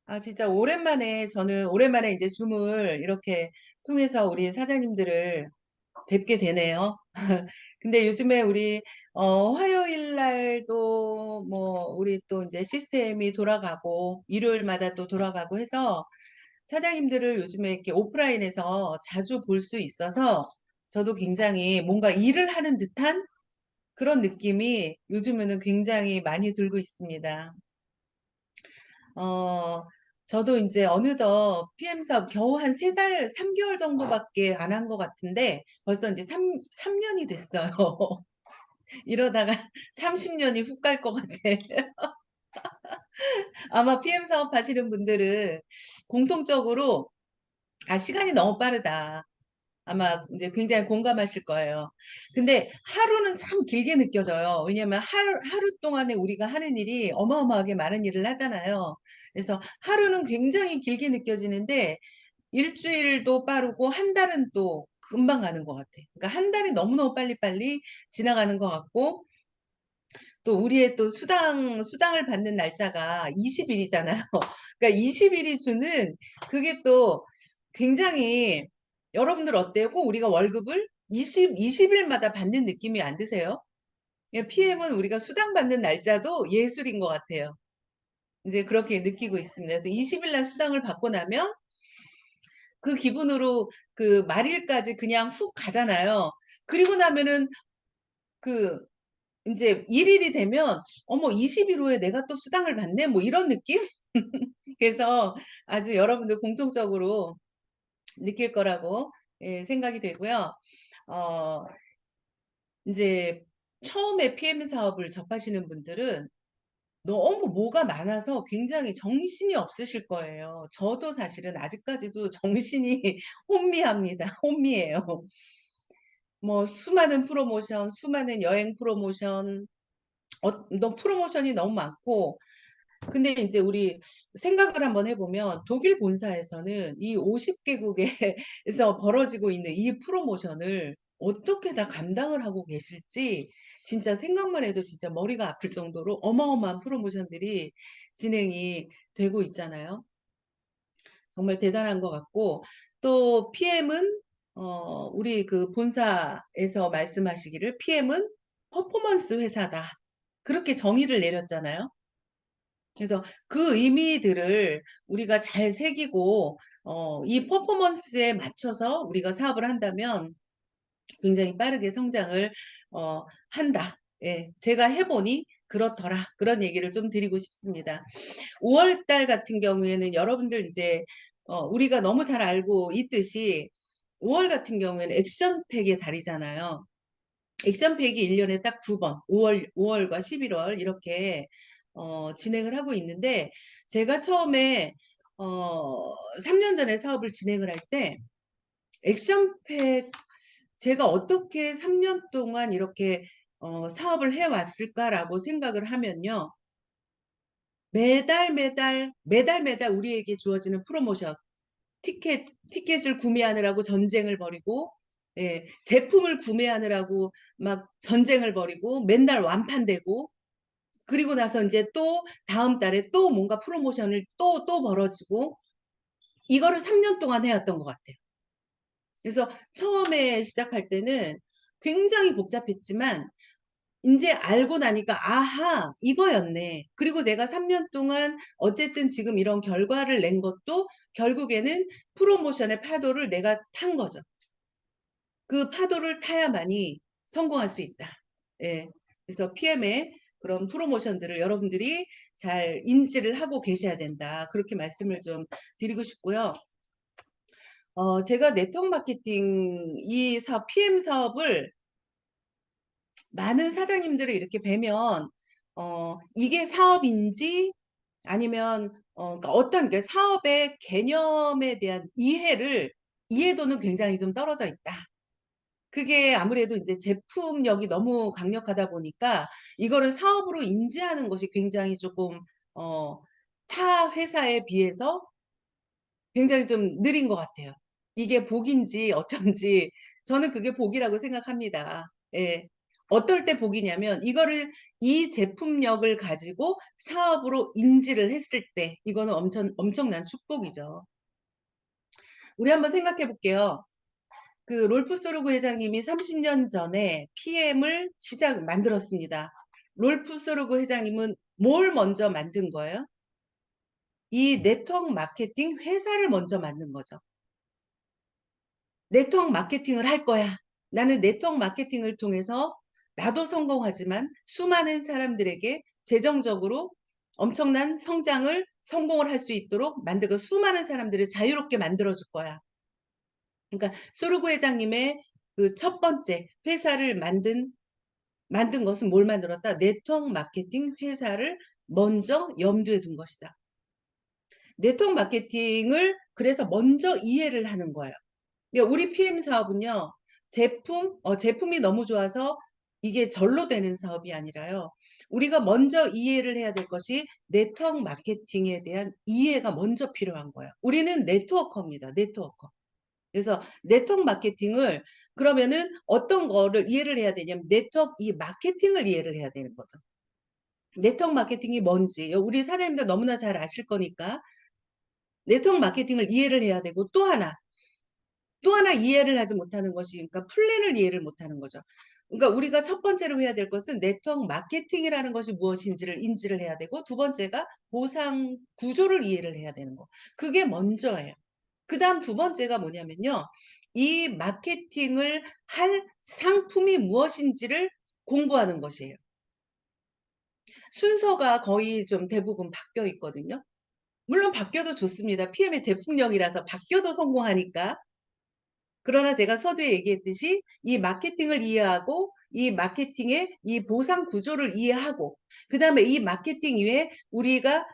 아, 진짜 오랜만에, 저는 오랜만에 이제 줌을 이렇게 통해서 우리 사장님들을 뵙게 되네요. 근데 요즘에 우리, 화요일 날도 뭐, 우리 또 이제 시스템이 돌아가고, 일요일마다 또 돌아가고 해서 사장님들을 요즘에 이렇게 오프라인에서 자주 볼 수 있어서 저도 굉장히 뭔가 일을 하는 듯한 그런 느낌이 요즘에는 굉장히 많이 들고 있습니다. 어, 저도 이제 어느덧 PM 사업 겨우 한 세 달, 3개월 정도밖에 안 한 것 같은데 벌써 이제 삼년이 됐어요. 이러다가 30년이 훅 갈 것 같아. 아마 PM 사업 하시는 분들은 공통적으로 시간이 너무 빠르다. 아마 이제 굉장히 공감하실 거예요. 근데 하루는 참 길게 느껴져요. 왜냐면 하루 동안에 우리가 하는 일이 어마어마하게 많은 일을 하잖아요. 그래서 하루는 굉장히 길게 느껴지는데 일주일도 빠르고 한 달은 또 금방 가는 것 같아. 그러니까 한 달이 너무너무 빨리빨리 지나가는 것 같고 또 우리의 또 수당을 받는 날짜가 20일이잖아요. 그러니까 20일이 주는 그게 또 굉장히 여러분들 어때요? 꼭 우리가 월급을 20일마다 받는 느낌이 안 드세요? PM은 우리가 수당 받는 날짜도 예술인 것 같아요. 이제 그렇게 느끼고 있습니다. 그래서 20일 날 수당을 받고 나면 그 기분으로 그 말일까지 그냥 훅 가잖아요. 그리고 나면은 그 이제 1일이 되면 어머 20일 후에 내가 또 수당을 받네 뭐 이런 느낌? 그래서 아주 여러분들 공통적으로 느낄 거라고 생각이 되고요. 어, 이제 처음에 PM 사업을 접하시는 분들은 너무 뭐가 많아서 굉장히 정신이 없으실 거예요. 저도 사실은 아직까지도 정신이 혼미합니다. 혼미해요. 뭐 수많은 프로모션, 수많은 여행 프로모션, 너 프로모션이 너무 많고 근데 이제 우리 생각을 한번 해보면 독일 본사에서는 이 50개국에서 벌어지고 있는 이 프로모션을 어떻게 다 감당을 하고 계실지 진짜 생각만 해도 진짜 머리가 아플 정도로 어마어마한 프로모션들이 진행이 되고 있잖아요. 정말 대단한 것 같고 또 PM은 우리 그 본사에서 말씀하시기를 PM은 퍼포먼스 회사다. 그렇게 정의를 내렸잖아요. 그래서 그 의미들을 우리가 잘 새기고 이 퍼포먼스에 맞춰서 우리가 사업을 한다면 굉장히 빠르게 성장을 한다. 예, 제가 해보니 그렇더라. 그런 얘기를 좀 드리고 싶습니다. 5월 달 같은 경우에는 여러분들 이제 우리가 너무 잘 알고 있듯이 5월 같은 경우에는 액션팩의 달이잖아요. 액션팩이 1년에 딱 두 번, 5월과 11월 이렇게 진행을 하고 있는데 제가 처음에 3년 전에 사업을 진행을 할 때 액션팩 제가 어떻게 3년 동안 이렇게 사업을 해왔을까라고 생각을 하면요. 매달 우리에게 주어지는 프로모션, 티켓을 구매하느라고 전쟁을 벌이고, 예, 제품을 구매하느라고 막 전쟁을 벌이고, 맨날 완판되고, 그리고 나서 이제 또 다음 달에 또 뭔가 프로모션을 또 벌어지고, 이거를 3년 동안 해왔던 것 같아요. 그래서 처음에 시작할 때는 굉장히 복잡했지만, 이제 알고 나니까 아하 이거였네. 그리고 내가 3년 동안 어쨌든 지금 이런 결과를 낸 것도 결국에는 프로모션의 파도를 내가 탄 거죠. 그 파도를 타야만이 성공할 수 있다. 예. 그래서 PM의 그런 프로모션들을 여러분들이 잘 인지를 하고 계셔야 된다. 그렇게 말씀을 좀 드리고 싶고요. 제가 네트워크 마케팅 이 사업, PM 사업을 많은 사장님들을 이렇게 뵈면 이게 사업인지 아니면 그러니까 어떤 그 사업의 개념에 대한 이해도는 굉장히 좀 떨어져 있다. 그게 아무래도 이제 제품력이 너무 강력하다 보니까 이거를 사업으로 인지하는 것이 굉장히 조금 어, 타 회사에 비해서 굉장히 좀 느린 것 같아요. 이게 복인지 어쩐지 저는 그게 복이라고 생각합니다. 예. 어떨 때 복이냐면 이거를 이 제품력을 가지고 사업으로 인지를 했을 때 이거는 엄청난 축복이죠. 우리 한번 생각해 볼게요. 그 롤프 소르그 회장님이 30년 전에 PM을 만들었습니다. 롤프 소르그 회장님은 뭘 먼저 만든 거예요? 이 네트워크 마케팅 회사를 먼저 만든 거죠. 네트워크 마케팅을 할 거야. 나는 네트워크 마케팅을 통해서 나도 성공하지만 수많은 사람들에게 재정적으로 엄청난 성공을 할 수 있도록 만들고 수많은 사람들을 자유롭게 만들어줄 거야. 그러니까 소르구 회장님의 그 첫 번째 회사를 만든 것은 뭘 만들었다? 네트워크 마케팅 회사를 먼저 염두에 둔 것이다. 네트워크 마케팅을 그래서 먼저 이해를 하는 거예요. 그러니까 우리 PM 사업은요, 제품이 너무 좋아서 이게 절로 되는 사업이 아니라요. 우리가 먼저 이해를 해야 될 것이 네트워크 마케팅에 대한 이해가 먼저 필요한 거예요. 우리는 네트워커입니다. 네트워커. 그래서 네트워크 마케팅을 그러면은 어떤 거를 이해를 해야 되냐면 네트워크 이 마케팅을 이해를 해야 되는 거죠. 네트워크 마케팅이 뭔지 우리 사장님도 너무나 잘 아실 거니까 네트워크 마케팅을 이해를 해야 되고 또 하나 이해를 하지 못하는 것이 그러니까 플랜을 이해를 못하는 거죠. 그러니까 우리가 첫 번째로 해야 될 것은 네트워크 마케팅이라는 것이 무엇인지를 인지를 해야 되고 두 번째가 보상 구조를 이해를 해야 되는 거. 그게 먼저예요. 그 다음 두 번째가 뭐냐면요. 이 마케팅을 할 상품이 무엇인지를 공부하는 것이에요. 순서가 거의 좀 대부분 바뀌어 있거든요. 물론 바뀌어도 좋습니다. PM의 제품력이라서 바뀌어도 성공하니까. 그러나 제가 서두에 얘기했듯이 이 마케팅을 이해하고 이 마케팅의 이 보상 구조를 이해하고 그 다음에 이 마케팅 이외에 우리가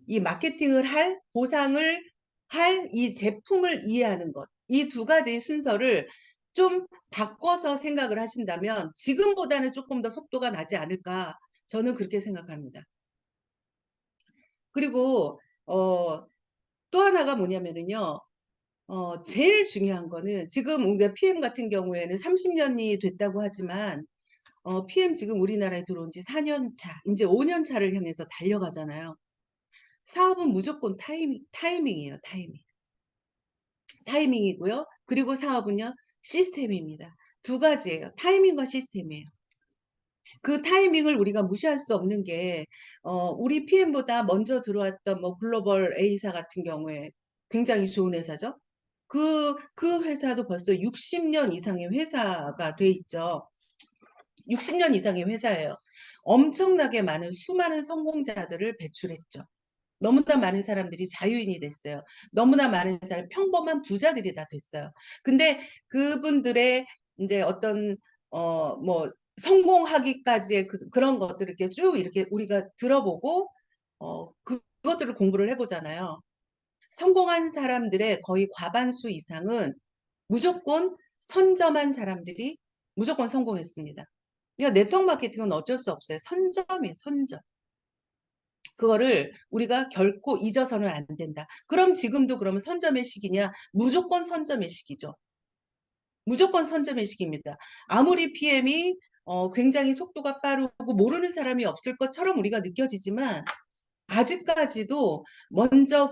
이 마케팅을 할 보상을 할 이 제품을 이해하는 것. 이 두 가지 순서를 좀 바꿔서 생각을 하신다면 지금보다는 조금 더 속도가 나지 않을까 저는 그렇게 생각합니다. 그리고 또 하나가 뭐냐면은요. 제일 중요한 거는 지금 우리가 PM 같은 경우에는 30년이 됐다고 하지만 PM 지금 우리나라에 들어온 지 4년 차, 이제 5년 차를 향해서 달려가잖아요. 사업은 무조건 타이밍이에요. 타이밍이고요. 그리고 사업은요. 시스템입니다. 두 가지예요. 타이밍과 시스템이에요. 그 타이밍을 우리가 무시할 수 없는 게 우리 PM보다 먼저 들어왔던 뭐 글로벌 A사 같은 경우에 굉장히 좋은 회사죠. 그 회사도 벌써 60년 이상의 회사가 돼 있죠. 60년 이상의 회사예요. 엄청나게 많은 수많은 성공자들을 배출했죠. 너무나 많은 사람들이 자유인이 됐어요. 너무나 많은 사람 평범한 부자들이 다 됐어요. 근데 그분들의 이제 어떤 뭐 성공하기까지의 그런 것들을 이렇게 쭉 이렇게 우리가 들어보고 그것들을 공부를 해보잖아요. 성공한 사람들의 거의 과반수 이상은 무조건 선점한 사람들이 무조건 성공했습니다. 그러니까 네트워크 마케팅은 어쩔 수 없어요. 선점이에요, 선점. 그거를 우리가 결코 잊어서는 안 된다. 그럼 지금도 그러면 선점의 시기냐? 무조건 선점의 시기죠. 무조건 선점의 시기입니다. 아무리 PM이 굉장히 속도가 빠르고 모르는 사람이 없을 것처럼 우리가 느껴지지만 아직까지도 먼저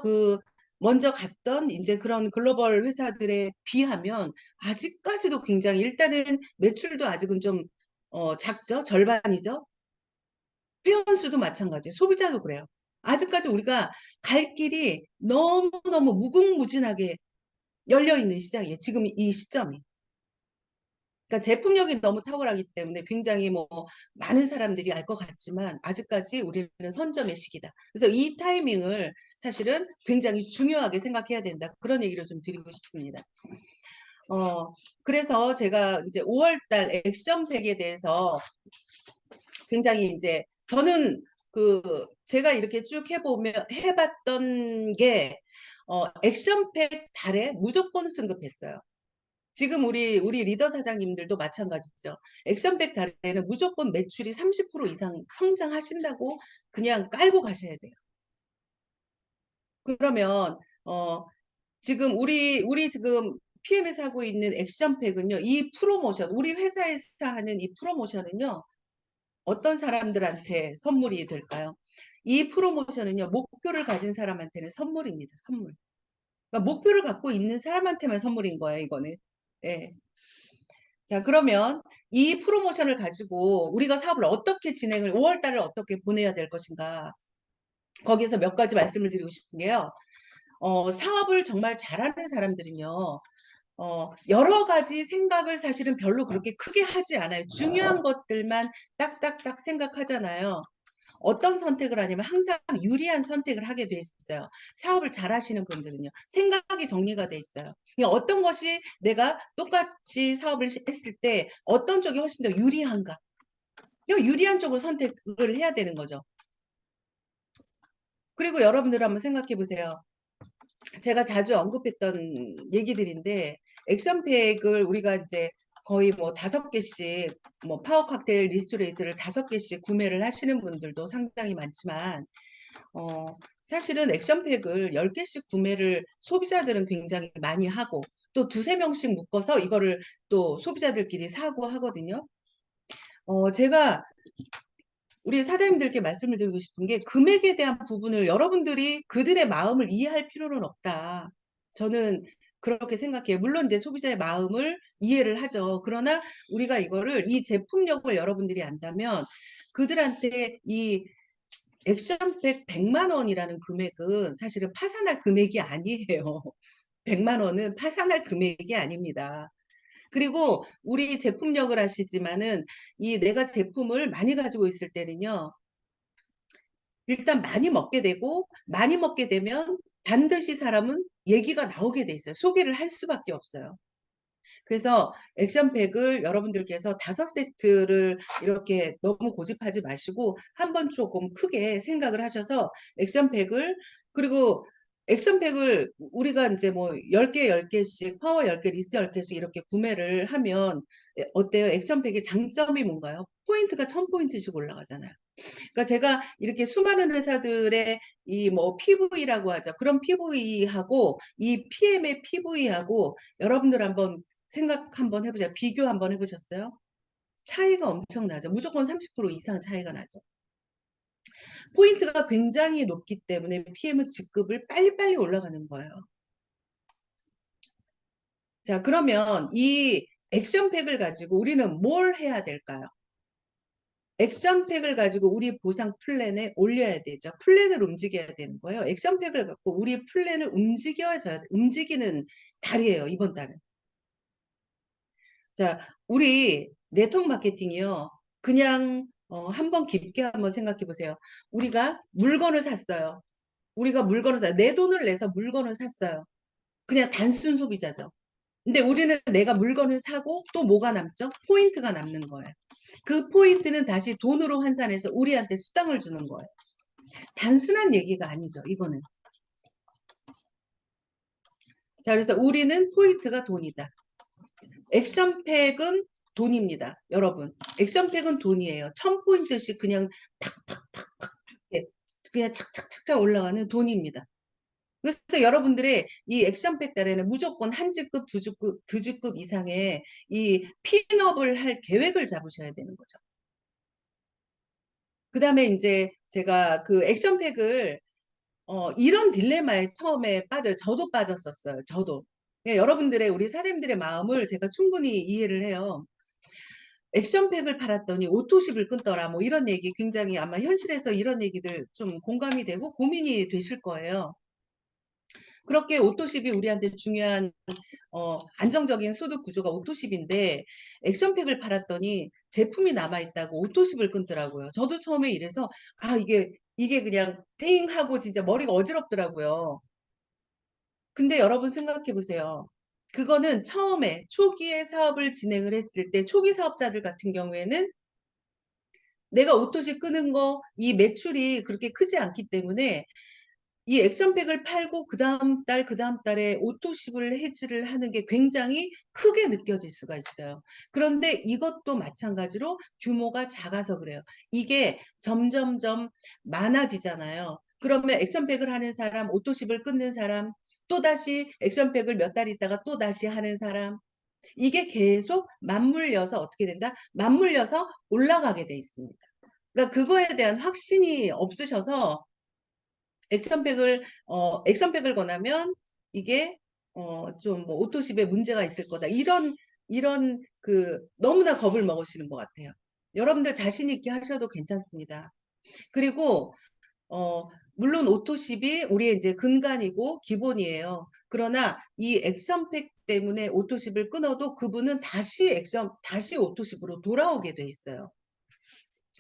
갔던 이제 그런 글로벌 회사들에 비하면 아직까지도 굉장히 일단은 매출도 아직은 좀 작죠. 절반이죠. 회원수도 마찬가지예요. 소비자도 그래요. 아직까지 우리가 갈 길이 너무너무 무궁무진하게 열려 있는 시장이에요. 지금 이 시점이. 그러니까 제품력이 너무 탁월하기 때문에 굉장히 뭐 많은 사람들이 알 것 같지만 아직까지 우리는 선점의 시기다. 그래서 이 타이밍을 사실은 굉장히 중요하게 생각해야 된다. 그런 얘기를 좀 드리고 싶습니다. 그래서 제가 이제 5월 달 액션팩에 대해서 굉장히 이제 저는 제가 이렇게 쭉 해봤던 게 액션팩 달에 무조건 승급했어요. 지금 우리 리더 사장님들도 마찬가지죠. 액션백 달에는 무조건 매출이 30% 이상 성장하신다고 그냥 깔고 가셔야 돼요. 그러면 지금 우리 지금 PM에서 하고 있는 액션팩은요, 이 프로모션, 우리 회사에서 하는 이 프로모션은요, 어떤 사람들한테 선물이 될까요? 이 프로모션은요, 목표를 가진 사람한테는 선물입니다. 선물. 그러니까 목표를 갖고 있는 사람한테만 선물인 거예요, 이거는. 예. 자, 그러면 이 프로모션을 가지고 우리가 사업을 어떻게 진행을, 5월 달을 어떻게 보내야 될 것인가. 거기에서 몇 가지 말씀을 드리고 싶은 게요. 사업을 정말 잘하는 사람들은요, 여러 가지 생각을 사실은 별로 그렇게 크게 하지 않아요. 중요한 것들만 딱딱딱 생각하잖아요. 어떤 선택을 하냐면 항상 유리한 선택을 하게 돼 있어요. 사업을 잘 하시는 분들은요. 생각이 정리가 돼 있어요. 그러니까 어떤 것이 내가 똑같이 사업을 했을 때 어떤 쪽이 훨씬 더 유리한가. 이 유리한 쪽을 선택을 해야 되는 거죠. 그리고 여러분들 한번 생각해 보세요. 제가 자주 언급했던 얘기들인데 액션팩을 우리가 이제 거의 뭐 5개씩 뭐 파워 칵테일 리스토레이트를 5개씩 구매를 하시는 분들도 상당히 많지만 사실은 액션팩을 10개씩 구매를 소비자들은 굉장히 많이 하고 또 두세 명씩 묶어서 이거를 또 소비자들끼리 사고 하거든요. 제가 우리 사장님들께 말씀을 드리고 싶은 게 금액에 대한 부분을 여러분들이 그들의 마음을 이해할 필요는 없다. 저는 그렇게 생각해요. 물론 이제 소비자의 마음을 이해를 하죠. 그러나 우리가 이거를 이 제품력을 여러분들이 안다면 그들한테 이 액션백 100만 원이라는 금액은 사실은 파산할 금액이 아니에요. 100만 원은 파산할 금액이 아닙니다. 그리고 우리 제품력을 아시지만은 이 내가 제품을 많이 가지고 있을 때는요. 일단 많이 먹게 되고 많이 먹게 되면 반드시 사람은 얘기가 나오게 돼 있어요. 소개를 할 수밖에 없어요. 그래서 액션팩을 여러분들께서 5세트를 이렇게 너무 고집하지 마시고 한번 조금 크게 생각을 하셔서 액션팩을 그리고 액션팩을 우리가 이제 뭐 10개 10개씩 파워 10개 리스 10개씩 이렇게 구매를 하면 어때요? 액션팩의 장점이 뭔가요? 포인트가 1000포인트씩 올라가잖아요. 그러니까 제가 이렇게 수많은 회사들의 이 뭐 PV라고 하죠. 그런 PV하고 이 PM의 PV하고 여러분들 한번 생각 한번 해보자. 비교 한번 해보셨어요? 차이가 엄청나죠. 무조건 30% 이상 차이가 나죠. 포인트가 굉장히 높기 때문에 PM은 직급을 빨리빨리 올라가는 거예요. 자, 그러면 이 액션팩을 가지고 우리는 뭘 해야 될까요? 액션팩을 가지고 우리 보상 플랜에 올려야 되죠. 플랜을 움직여야 되는 거예요. 액션팩을 갖고 우리 플랜을 움직이는 달이에요. 이번 달은. 자, 우리 네트워크 마케팅이요. 그냥 한번 깊게 한번 생각해 보세요. 우리가 물건을 샀어요. 우리가 물건을 샀어요. 내 돈을 내서 물건을 샀어요. 그냥 단순 소비자죠. 근데 우리는 내가 물건을 사고 또 뭐가 남죠? 포인트가 남는 거예요. 그 포인트는 다시 돈으로 환산해서 우리한테 수당을 주는 거예요. 단순한 얘기가 아니죠, 이거는. 자, 그래서 우리는 포인트가 돈이다. 액션팩은 돈입니다, 여러분. 액션팩은 돈이에요. 1000포인트씩 그냥 팍팍팍팍 그냥 착착착착 올라가는 돈입니다. 그래서 여러분들의 이 액션팩 달에는 무조건 한 주급, 두 주급 이상의 이 핀업을 할 계획을 잡으셔야 되는 거죠. 그 다음에 이제 제가 그 액션팩을 이런 딜레마에 처음에 빠져요. 저도 빠졌었어요. 저도. 그러니까 여러분들의 우리 사장님들의 마음을 제가 충분히 이해를 해요. 액션팩을 팔았더니 오토십을 끊더라. 뭐 이런 얘기 굉장히 아마 현실에서 이런 얘기들 좀 공감이 되고 고민이 되실 거예요. 그렇게 오토십이 우리한테 중요한 안정적인 소득 구조가 오토십인데 액션팩을 팔았더니 제품이 남아있다고 오토십을 끊더라고요. 저도 처음에 이래서 아 이게 그냥 띵 하고 진짜 머리가 어지럽더라고요. 근데 여러분 생각해 보세요. 그거는 처음에 초기에 사업을 진행을 했을 때 초기 사업자들 같은 경우에는 내가 오토시 끄는 거 이 매출이 그렇게 크지 않기 때문에 이 액션팩을 팔고 그 다음 달에 오토십을 해지를 하는 게 굉장히 크게 느껴질 수가 있어요. 그런데 이것도 마찬가지로 규모가 작아서 그래요. 이게 점점점 많아지잖아요. 그러면 액션팩을 하는 사람, 오토십을 끊는 사람, 또다시 액션팩을 몇 달 있다가 또다시 하는 사람. 이게 계속 맞물려서 어떻게 된다? 맞물려서 올라가게 돼 있습니다. 그러니까 그거에 대한 확신이 없으셔서 액션팩을 권하면 이게 좀 뭐 오토십에 문제가 있을 거다. 이런 너무나 겁을 먹으시는 것 같아요. 여러분들 자신 있게 하셔도 괜찮습니다. 그리고 물론 오토십이 우리의 이제 근간이고 기본이에요. 그러나 이 액션팩 때문에 오토십을 끊어도 그분은 다시 오토십으로 돌아오게 돼 있어요.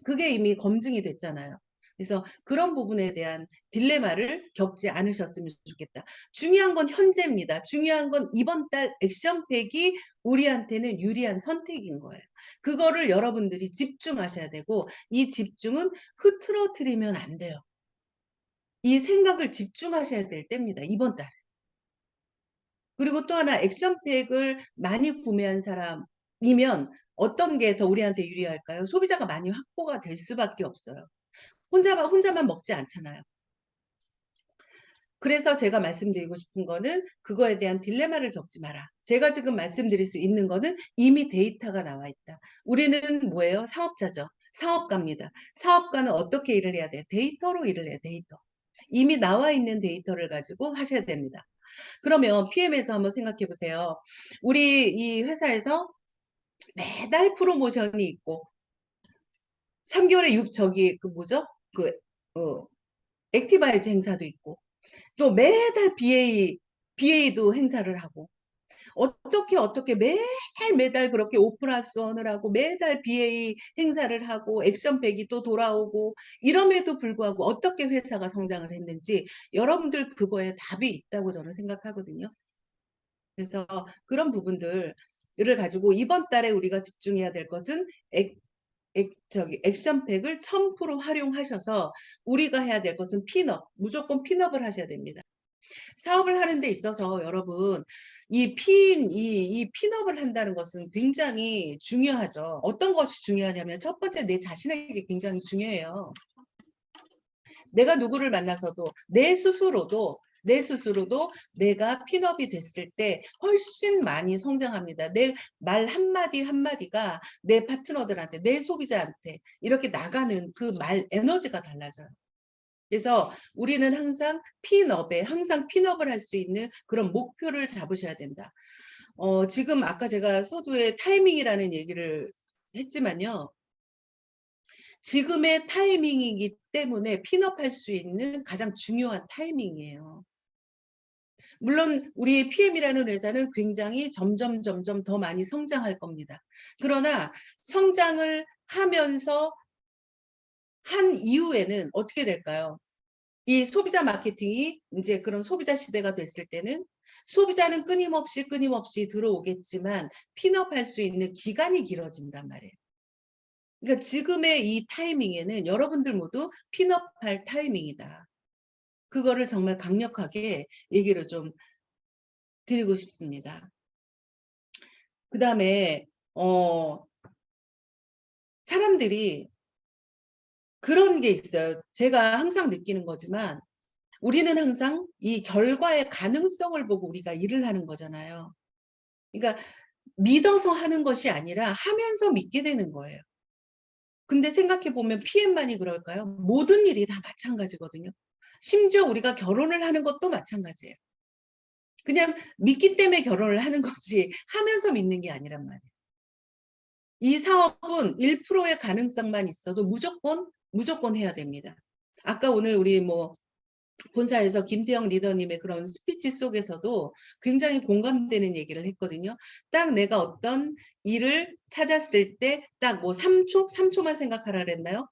그게 이미 검증이 됐잖아요. 그래서 그런 부분에 대한 딜레마를 겪지 않으셨으면 좋겠다. 중요한 건 현재입니다. 중요한 건 이번 달 액션팩이 우리한테는 유리한 선택인 거예요. 그거를 여러분들이 집중하셔야 되고 이 집중은 흐트러뜨리면 안 돼요. 이 생각을 집중하셔야 될 때입니다. 이번 달. 그리고 또 하나 액션팩을 많이 구매한 사람이면 어떤 게 더 우리한테 유리할까요? 소비자가 많이 확보가 될 수밖에 없어요. 혼자만 먹지 않잖아요. 그래서 제가 말씀드리고 싶은 거는 그거에 대한 딜레마를 겪지 마라. 제가 지금 말씀드릴 수 있는 거는 이미 데이터가 나와 있다. 우리는 뭐예요? 사업자죠. 사업가입니다. 사업가는 어떻게 일을 해야 돼요? 데이터로 일을 해요. 데이터. 이미 나와 있는 데이터를 가지고 하셔야 됩니다. 그러면 PM에서 한번 생각해 보세요. 우리 이 회사에서 매달 프로모션이 있고 3개월에 그 뭐죠? 어, 액티바이즈 행사도 있고 또 매달 BA도 행사를 하고 어떻게 매달 그렇게 오플러스원을 하고 매달 BA 행사를 하고 액션팩이 또 돌아오고 이럼에도 불구하고 어떻게 회사가 성장을 했는지 여러분들 그거에 답이 있다고 저는 생각하거든요. 그래서 그런 부분들을 가지고 이번 달에 우리가 집중해야 될 것은 액션팩을 1000% 활용하셔서 우리가 해야 될 것은 무조건 핀업을 하셔야 됩니다. 사업을 하는 데 있어서 여러분 이 핀업을 한다는 것은 굉장히 중요하죠. 어떤 것이 중요하냐면 첫 번째 내 자신에게 굉장히 중요해요. 내가 누구를 만나서도 내 스스로도 내가 핀업이 됐을 때 훨씬 많이 성장합니다. 내 말 한마디 한마디가 내 파트너들한테, 내 소비자한테 이렇게 나가는 그 말 에너지가 달라져요. 그래서 우리는 항상 핀업을 할 수 있는 그런 목표를 잡으셔야 된다. 지금 아까 제가 서두에 타이밍이라는 얘기를 했지만요. 지금의 타이밍이기 때문에 핀업할 수 있는 가장 중요한 타이밍이에요. 물론 우리 PM이라는 회사는 굉장히 점점 더 많이 성장할 겁니다. 그러나 성장을 하면서 한 이후에는 어떻게 될까요? 이 소비자 마케팅이 이제 그런 소비자 시대가 됐을 때는 소비자는 끊임없이 들어오겠지만 핀업할 수 있는 기간이 길어진단 말이에요. 그러니까 지금의 이 타이밍에는 여러분들 모두 핀업할 타이밍이다. 그거를 정말 강력하게 얘기를 좀 드리고 싶습니다. 그 다음에 사람들이 그런 게 있어요. 제가 항상 느끼는 거지만 우리는 항상 이 결과의 가능성을 보고 우리가 일을 하는 거잖아요. 그러니까 믿어서 하는 것이 아니라 하면서 믿게 되는 거예요. 근데 생각해 보면 PM만이 그럴까요? 모든 일이 다 마찬가지거든요. 심지어 우리가 결혼을 하는 것도 마찬가지예요. 그냥 믿기 때문에 결혼을 하는 거지 하면서 믿는 게 아니란 말이에요. 이 사업은 1%의 가능성만 있어도 무조건 해야 됩니다. 아까 오늘 우리 본사에서 김태형 리더님의 그런 스피치 속에서도 굉장히 공감되는 얘기를 했거든요. 딱 내가 어떤 일을 찾았을 때 딱 3초만 생각하라 그랬나요?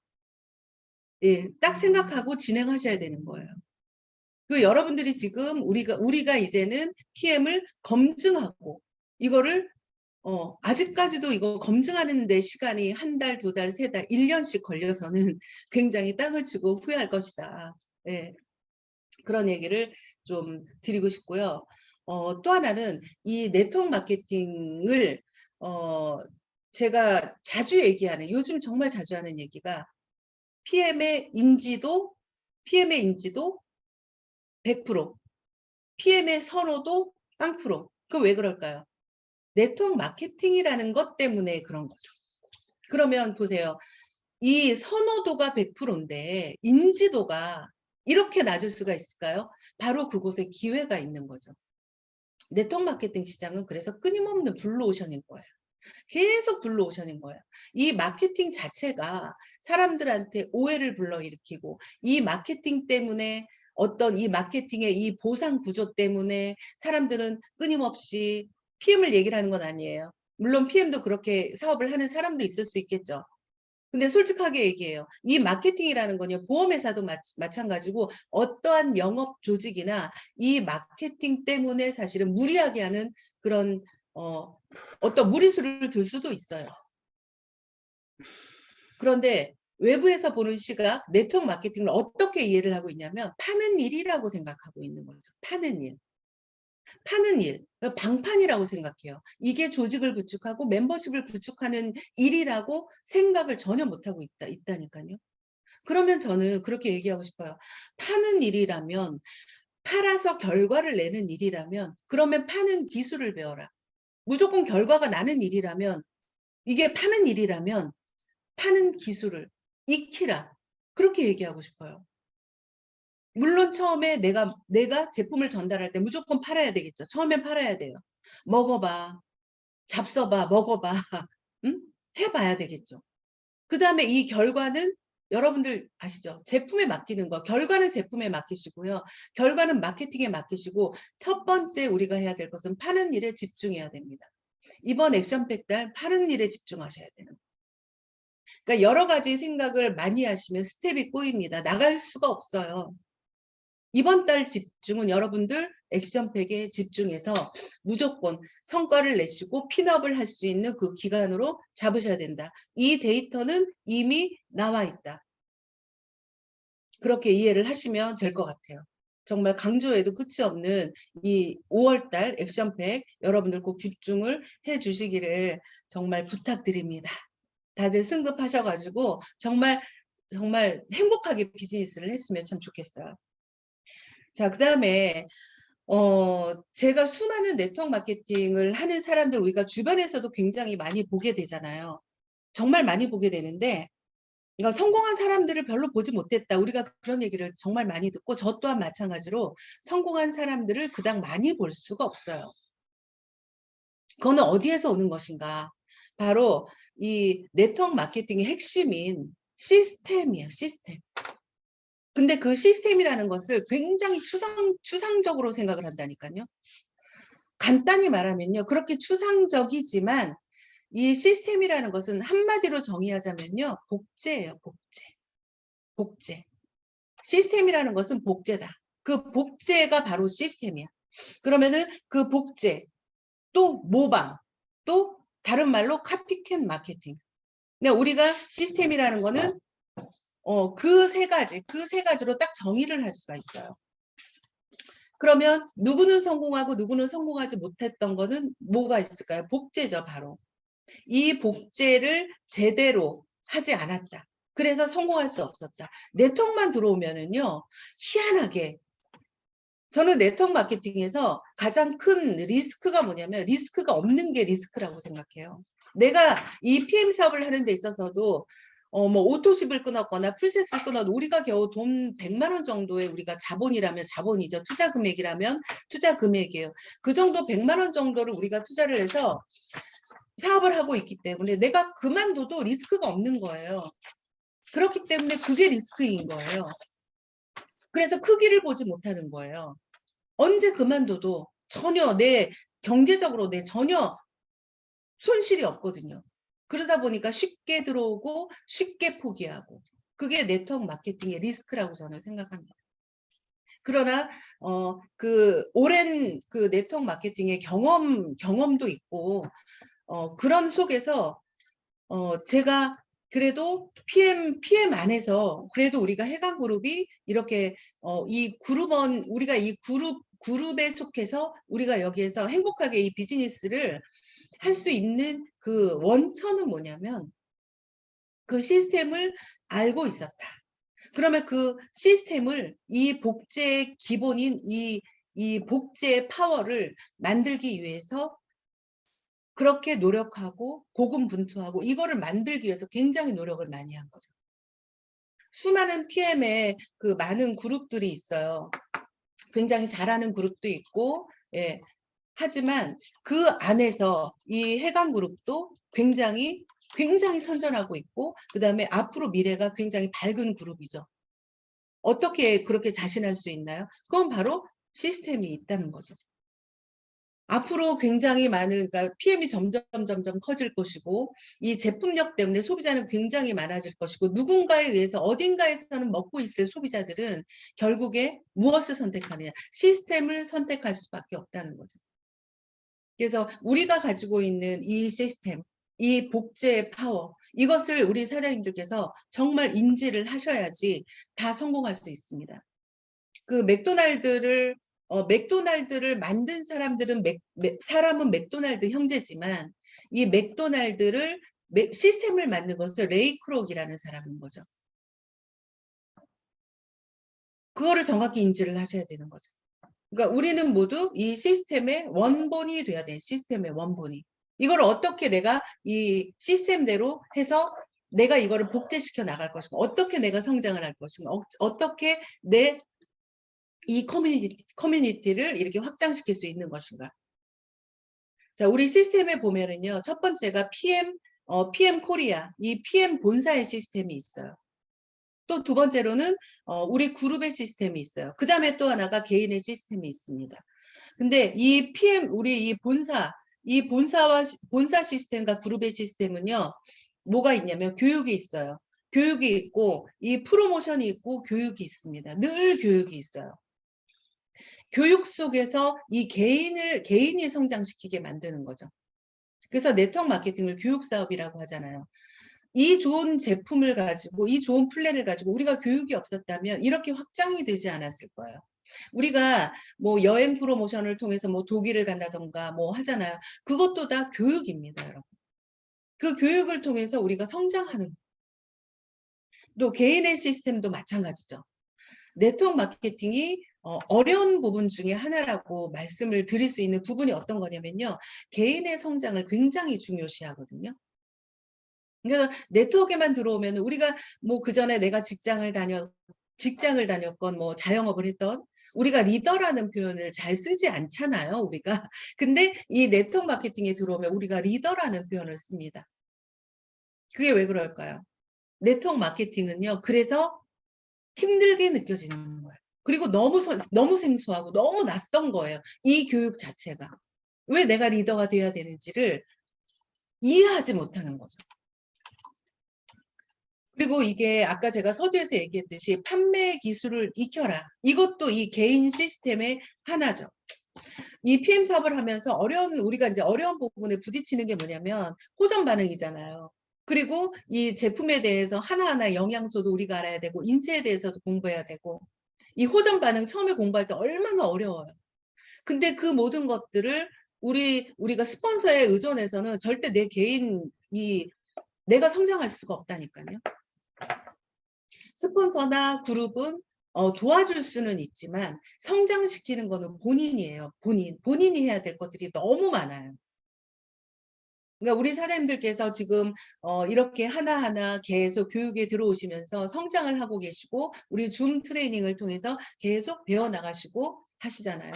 예, 딱 생각하고 진행하셔야 되는 거예요. 그 여러분들이 지금 우리가 이제는 PM을 검증하고 이거를 아직까지도 이거 검증하는 데 시간이 한 달, 두 달, 세 달, 1년씩 걸려서는 굉장히 땅을 치고 후회할 것이다. 예. 그런 얘기를 좀 드리고 싶고요. 또 하나는 이 네트워크 마케팅을 제가 요즘 정말 자주 하는 얘기가 PM의 인지도 100%, PM의 선호도 빵프로. 그 왜 그럴까요? 네트워크 마케팅이라는 것 때문에 그런 거죠. 그러면 보세요. 이 선호도가 100%인데 인지도가 이렇게 낮을 수가 있을까요? 바로 그곳에 기회가 있는 거죠. 네트워크 마케팅 시장은 그래서 끊임없는 블루오션인 거예요. 계속 블루오션인 거예요. 이 마케팅 자체가 사람들한테 오해를 불러일으키고 이 마케팅 때문에 어떤 이 마케팅의 이 보상 구조 때문에 사람들은 끊임없이 PM을 얘기를 하는 건 아니에요. 물론 PM도 그렇게 사업을 하는 사람도 있을 수 있겠죠. 근데 솔직하게 얘기해요. 이 마케팅이라는 건요, 보험회사도 마찬가지고 어떠한 영업 조직이나 이 마케팅 때문에 사실은 무리하게 하는 그런 어떤 무리수를 들 수도 있어요. 그런데 외부에서 보는 시각, 네트워크 마케팅을 어떻게 이해를 하고 있냐면 파는 일이라고 생각하고 있는 거죠. 파는 일. 파는 일, 방판이라고 생각해요. 이게 조직을 구축하고 멤버십을 구축하는 일이라고 생각을 전혀 못하고 있다니까요. 그러면 저는 그렇게 얘기하고 싶어요. 파는 일이라면, 팔아서 결과를 내는 일이라면, 그러면 파는 기술을 배워라. 무조건 결과가 나는 일이라면, 이게 파는 일이라면 파는 기술을 익히라. 그렇게 얘기하고 싶어요. 물론 처음에 내가 제품을 전달할 때 무조건 팔아야 되겠죠. 처음엔 팔아야 돼요. 먹어봐. 잡숴봐. 먹어봐. 응? 해봐야 되겠죠. 그 다음에 이 결과는 여러분들 아시죠? 제품에 맡기는 거. 결과는 제품에 맡기시고요. 결과는 마케팅에 맡기시고 첫 번째 우리가 해야 될 것은 파는 일에 집중해야 됩니다. 이번 액션팩 달 파는 일에 집중하셔야 되는 거예요. 그러니까 여러 가지 생각을 많이 하시면 스텝이 꼬입니다. 나갈 수가 없어요. 이번 달 집중은 여러분들 액션팩에 집중해서 무조건 성과를 내시고 핀업을 할 수 있는 그 기간으로 잡으셔야 된다. 이 데이터는 이미 나와 있다. 그렇게 이해를 하시면 될 것 같아요. 정말 강조해도 끝이 없는 이 5월달 액션팩 여러분들 꼭 집중을 해 주시기를 정말 부탁드립니다. 다들 승급하셔가지고 정말 행복하게 비즈니스를 했으면 참 좋겠어요. 자, 그다음에 제가 수많은 네트워크 마케팅을 하는 사람들 우리가 주변에서도 굉장히 많이 보게 되잖아요. 정말 많이 보게 되는데 그러니까 성공한 사람들을 별로 보지 못했다. 우리가 그런 얘기를 정말 많이 듣고 저 또한 마찬가지로 성공한 사람들을 그닥 많이 볼 수가 없어요. 그거는 어디에서 오는 것인가? 바로 이 네트워크 마케팅의 핵심인 시스템이에요. 시스템. 근데 그 시스템이라는 것을 굉장히 추상적으로 생각을 한다니까요. 간단히 말하면요. 그렇게 추상적이지만 이 시스템이라는 것은 한마디로 정의하자면요. 복제예요. 복제. 복제. 시스템이라는 것은 복제다. 그 복제가 바로 시스템이야. 그러면은 그 복제, 또 모방, 또 다른 말로 카피캣 마케팅. 그냥 우리가 시스템이라는 거는 그 세 가지로 딱 정의를 할 수가 있어요. 그러면 누구는 성공하고 누구는 성공하지 못했던 거는 뭐가 있을까요? 복제죠, 바로. 이 복제를 제대로 하지 않았다. 그래서 성공할 수 없었다. 네트워크만 들어오면은요, 희한하게 저는 네트워크 마케팅에서 가장 큰 리스크가 뭐냐면 리스크가 없는 게 리스크라고 생각해요. 내가 이 PM 사업을 하는 데 있어서도 뭐 오토십을 끊었거나 풀셋을 끊어도 우리가 겨우 돈 100만 원 정도의 우리가 자본이라면 자본이죠. 투자 금액이라면 투자 금액이에요. 그 정도 100만 원 정도를 우리가 투자를 해서 사업을 하고 있기 때문에 내가 그만둬도 리스크가 없는 거예요. 그렇기 때문에 그게 리스크인 거예요. 그래서 크기를 보지 못하는 거예요. 언제 그만둬도 전혀 경제적으로 전혀 손실이 없거든요. 그러다 보니까 쉽게 들어오고 쉽게 포기하고 그게 네트워크 마케팅의 리스크라고 저는 생각합니다. 그러나 그 오랜 그 네트워크 마케팅의 경험도 있고 그런 속에서 제가 그래도 PM 안에서 그래도 우리가 해강그룹이 이렇게 우리가 이 그룹에 속해서 우리가 여기에서 행복하게 이 비즈니스를 할 수 있는 그 원천은 뭐냐면 그 시스템을 알고 있었다. 그러면 그 시스템을 이 복제의 기본인 이 이 복제의 파워를 만들기 위해서 그렇게 노력하고 고군분투하고 이거를 만들기 위해서 굉장히 노력을 많이 한 거죠. 수많은 PM의 그 많은 그룹들이 있어요. 굉장히 잘하는 그룹도 있고, 예. 하지만 그 안에서 이 해강 그룹도 굉장히 선전하고 있고, 그 다음에 앞으로 미래가 굉장히 밝은 그룹이죠. 어떻게 그렇게 자신할 수 있나요? 그건 바로 시스템이 있다는 거죠. 앞으로 굉장히 많은, 그러니까 PM이 점점 커질 것이고, 이 제품력 때문에 소비자는 굉장히 많아질 것이고, 누군가에 의해서 어딘가에서는 먹고 있을 소비자들은 결국에 무엇을 선택하느냐, 시스템을 선택할 수밖에 없다는 거죠. 그래서 우리가 가지고 있는 이 시스템, 이 복제의 파워, 이것을 우리 사장님들께서 정말 인지를 하셔야지 다 성공할 수 있습니다. 그 맥도날드를 만든 사람들은 사람은 맥도날드 형제지만 이 맥도날드를 시스템을 만든 것을 레이 크록이라는 사람인 거죠. 그거를 정확히 인지를 하셔야 되는 거죠. 그러니까 우리는 모두 이 시스템의 원본이 돼야 돼. 시스템의 원본이. 이걸 어떻게 내가 이 시스템대로 해서 내가 이거를 복제시켜 나갈 것인가, 어떻게 내가 성장을 할 것인가, 어떻게 내 이 커뮤니티를 이렇게 확장시킬 수 있는 것인가. 자, 우리 시스템에 보면은요, 첫 번째가 PM 코리아, 이 PM 본사의 시스템이 있어요. 또 두 번째로는 우리 그룹의 시스템이 있어요. 그 다음에 또 하나가 개인의 시스템이 있습니다. 근데 이 우리 이 본사 시스템과 그룹의 시스템은요, 뭐가 있냐면 교육이 있어요. 교육이 있고, 이 프로모션이 있고, 교육이 있습니다. 늘 교육이 있어요. 교육 속에서 이 개인이 성장시키게 만드는 거죠. 그래서 네트워크 마케팅을 교육 사업이라고 하잖아요. 이 좋은 제품을 가지고, 이 좋은 플랜을 가지고 우리가 교육이 없었다면 이렇게 확장이 되지 않았을 거예요. 우리가 뭐 여행 프로모션을 통해서 뭐 독일을 간다던가 뭐 하잖아요. 그것도 다 교육입니다, 여러분. 그 교육을 통해서 우리가 성장하는, 또 개인의 시스템도 마찬가지죠. 네트워크 마케팅이 어려운 부분 중에 하나라고 말씀을 드릴 수 있는 부분이 어떤 거냐면요. 개인의 성장을 굉장히 중요시하거든요. 그러니까 네트워크에만 들어오면 우리가 뭐 그전에 내가 직장을 다녔건 뭐 자영업을 했던, 우리가 리더라는 표현을 잘 쓰지 않잖아요, 우리가. 근데 이 네트워크 마케팅에 들어오면 우리가 리더라는 표현을 씁니다. 그게 왜 그럴까요? 네트워크 마케팅은요, 그래서 힘들게 느껴지는 거예요. 그리고 너무 생소하고 너무 낯선 거예요. 이 교육 자체가. 왜 내가 리더가 돼야 되는지를 이해하지 못하는 거죠. 그리고 이게 아까 제가 서두에서 얘기했듯이 판매 기술을 익혀라. 이것도 이 개인 시스템의 하나죠. 이 PM 사업을 하면서 우리가 이제 어려운 부분에 부딪히는 게 뭐냐면 호전 반응이잖아요. 그리고 이 제품에 대해서 하나하나 영양소도 우리가 알아야 되고, 인체에 대해서도 공부해야 되고, 이 호전 반응 처음에 공부할 때 얼마나 어려워요. 근데 그 모든 것들을 우리가 스폰서에 의존해서는 절대 내가 성장할 수가 없다니까요. 스폰서나 그룹은 도와줄 수는 있지만 성장시키는 거는 본인이에요. 본인이 해야 될 것들이 너무 많아요. 그러니까 우리 사장님들께서 지금 이렇게 하나하나 계속 교육에 들어오시면서 성장을 하고 계시고, 우리 줌 트레이닝을 통해서 계속 배워나가시고 하시잖아요.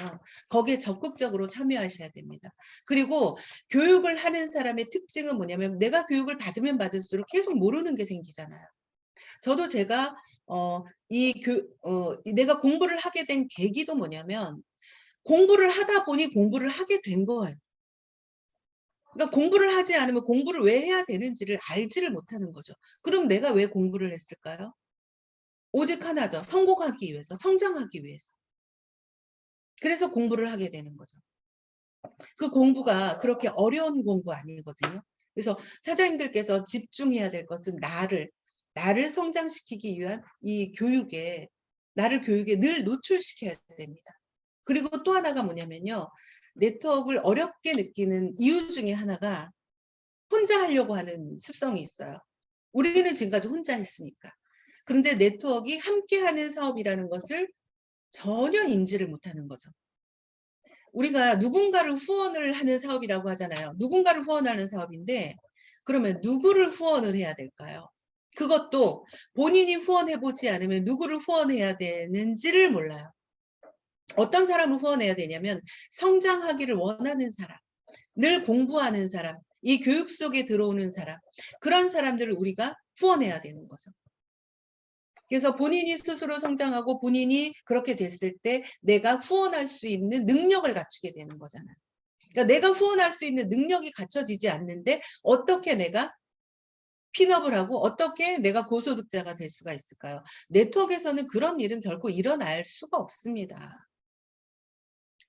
거기에 적극적으로 참여하셔야 됩니다. 그리고 교육을 하는 사람의 특징은 뭐냐면 내가 교육을 받으면 받을수록 계속 모르는 게 생기잖아요. 저도 제가 내가 공부를 하게 된 계기도 뭐냐면 공부를 하다 보니 공부를 하게 된 거예요. 그러니까 공부를 하지 않으면 공부를 왜 해야 되는지를 알지를 못하는 거죠. 그럼 내가 왜 공부를 했을까요? 오직 하나죠. 성공하기 위해서, 성장하기 위해서. 그래서 공부를 하게 되는 거죠. 그 공부가 그렇게 어려운 공부 아니거든요. 그래서 사장님들께서 집중해야 될 것은 나를 성장시키기 위한 나를 교육에 늘 노출시켜야 됩니다. 그리고 또 하나가 뭐냐면요. 네트워크를 어렵게 느끼는 이유 중에 하나가 혼자 하려고 하는 습성이 있어요. 우리는 지금까지 혼자 했으니까. 그런데 네트워크가 함께하는 사업이라는 것을 전혀 인지를 못하는 거죠. 우리가 누군가를 후원을 하는 사업이라고 하잖아요. 누군가를 후원하는 사업인데 그러면 누구를 후원을 해야 될까요? 그것도 본인이 후원해보지 않으면 누구를 후원해야 되는지를 몰라요. 어떤 사람을 후원해야 되냐면 성장하기를 원하는 사람, 늘 공부하는 사람, 이 교육 속에 들어오는 사람, 그런 사람들을 우리가 후원해야 되는 거죠. 그래서 본인이 스스로 성장하고 본인이 그렇게 됐을 때 내가 후원할 수 있는 능력을 갖추게 되는 거잖아요. 그러니까 내가 후원할 수 있는 능력이 갖춰지지 않는데 어떻게 내가 핀업을 하고 어떻게 내가 고소득자가 될 수가 있을까요? 네트워크에서는 그런 일은 결코 일어날 수가 없습니다.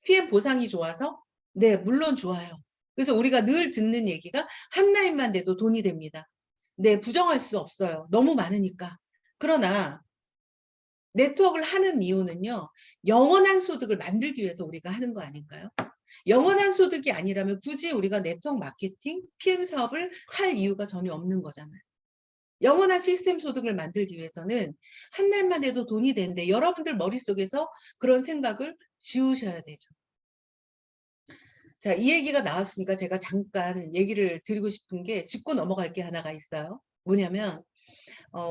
PM 보상이 좋아서? 네, 물론 좋아요. 그래서 우리가 늘 듣는 얘기가 한 라인만 돼도 돈이 됩니다. 네, 부정할 수 없어요. 너무 많으니까. 그러나 네트워크를 하는 이유는요. 영원한 소득을 만들기 위해서 우리가 하는 거 아닌가요? 영원한 소득이 아니라면 굳이 우리가 네트워크 마케팅, PM 사업을 할 이유가 전혀 없는 거잖아요. 영원한 시스템 소득을 만들기 위해서는 한 날만 해도 돈이 되는데 여러분들 머릿속에서 그런 생각을 지우셔야 되죠. 자, 이 얘기가 나왔으니까 제가 잠깐 얘기를 드리고 싶은 게 짚고 넘어갈 게 하나가 있어요. 뭐냐면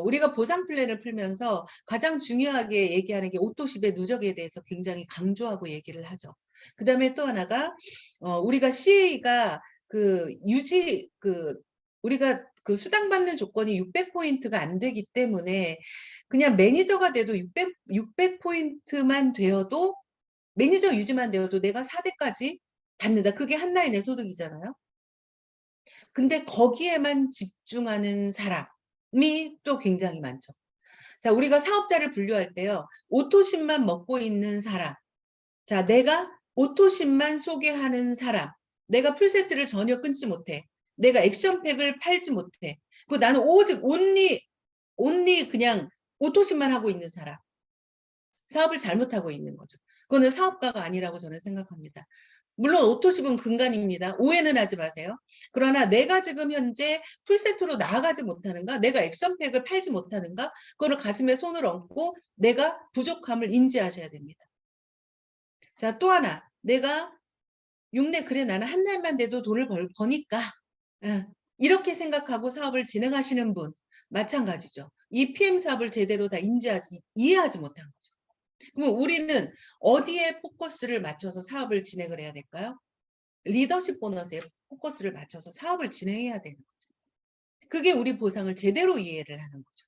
우리가 보상 플랜을 풀면서 가장 중요하게 얘기하는 게 오토십의 누적에 대해서 굉장히 강조하고 얘기를 하죠. 그 다음에 또 하나가 우리가 CA가 우리가 그 수당받는 조건이 600포인트가 안 되기 때문에 그냥 매니저가 돼도 600포인트만 되어도 매니저 유지만 되어도 내가 4대까지 받는다. 그게 한 라인의 소득이잖아요. 근데 거기에만 집중하는 사람이 또 굉장히 많죠. 자, 우리가 사업자를 분류할 때요. 오토십만 먹고 있는 사람. 자, 내가 오토십만 소개하는 사람. 내가 풀세트를 전혀 끊지 못해. 내가 액션팩을 팔지 못해. 그 나는 오직 온리 그냥 오토십만 하고 있는 사람. 사업을 잘못하고 있는 거죠. 그거는 사업가가 아니라고 저는 생각합니다. 물론 오토십은 근간입니다. 오해는 하지 마세요. 그러나 내가 지금 현재 풀세트로 나아가지 못하는가? 내가 액션팩을 팔지 못하는가? 그거를 가슴에 손을 얹고 내가 부족함을 인지하셔야 됩니다. 자, 또 하나. 내가 그래 나는 한 날만 돼도 돈을 버니까 이렇게 생각하고 사업을 진행하시는 분 마찬가지죠. 이 PM 사업을 제대로 다 이해하지 못한 거죠. 그럼 우리는 어디에 포커스를 맞춰서 사업을 진행을 해야 될까요? 리더십 보너스에 포커스를 맞춰서 사업을 진행해야 되는 거죠. 그게 우리 보상을 제대로 이해를 하는 거죠.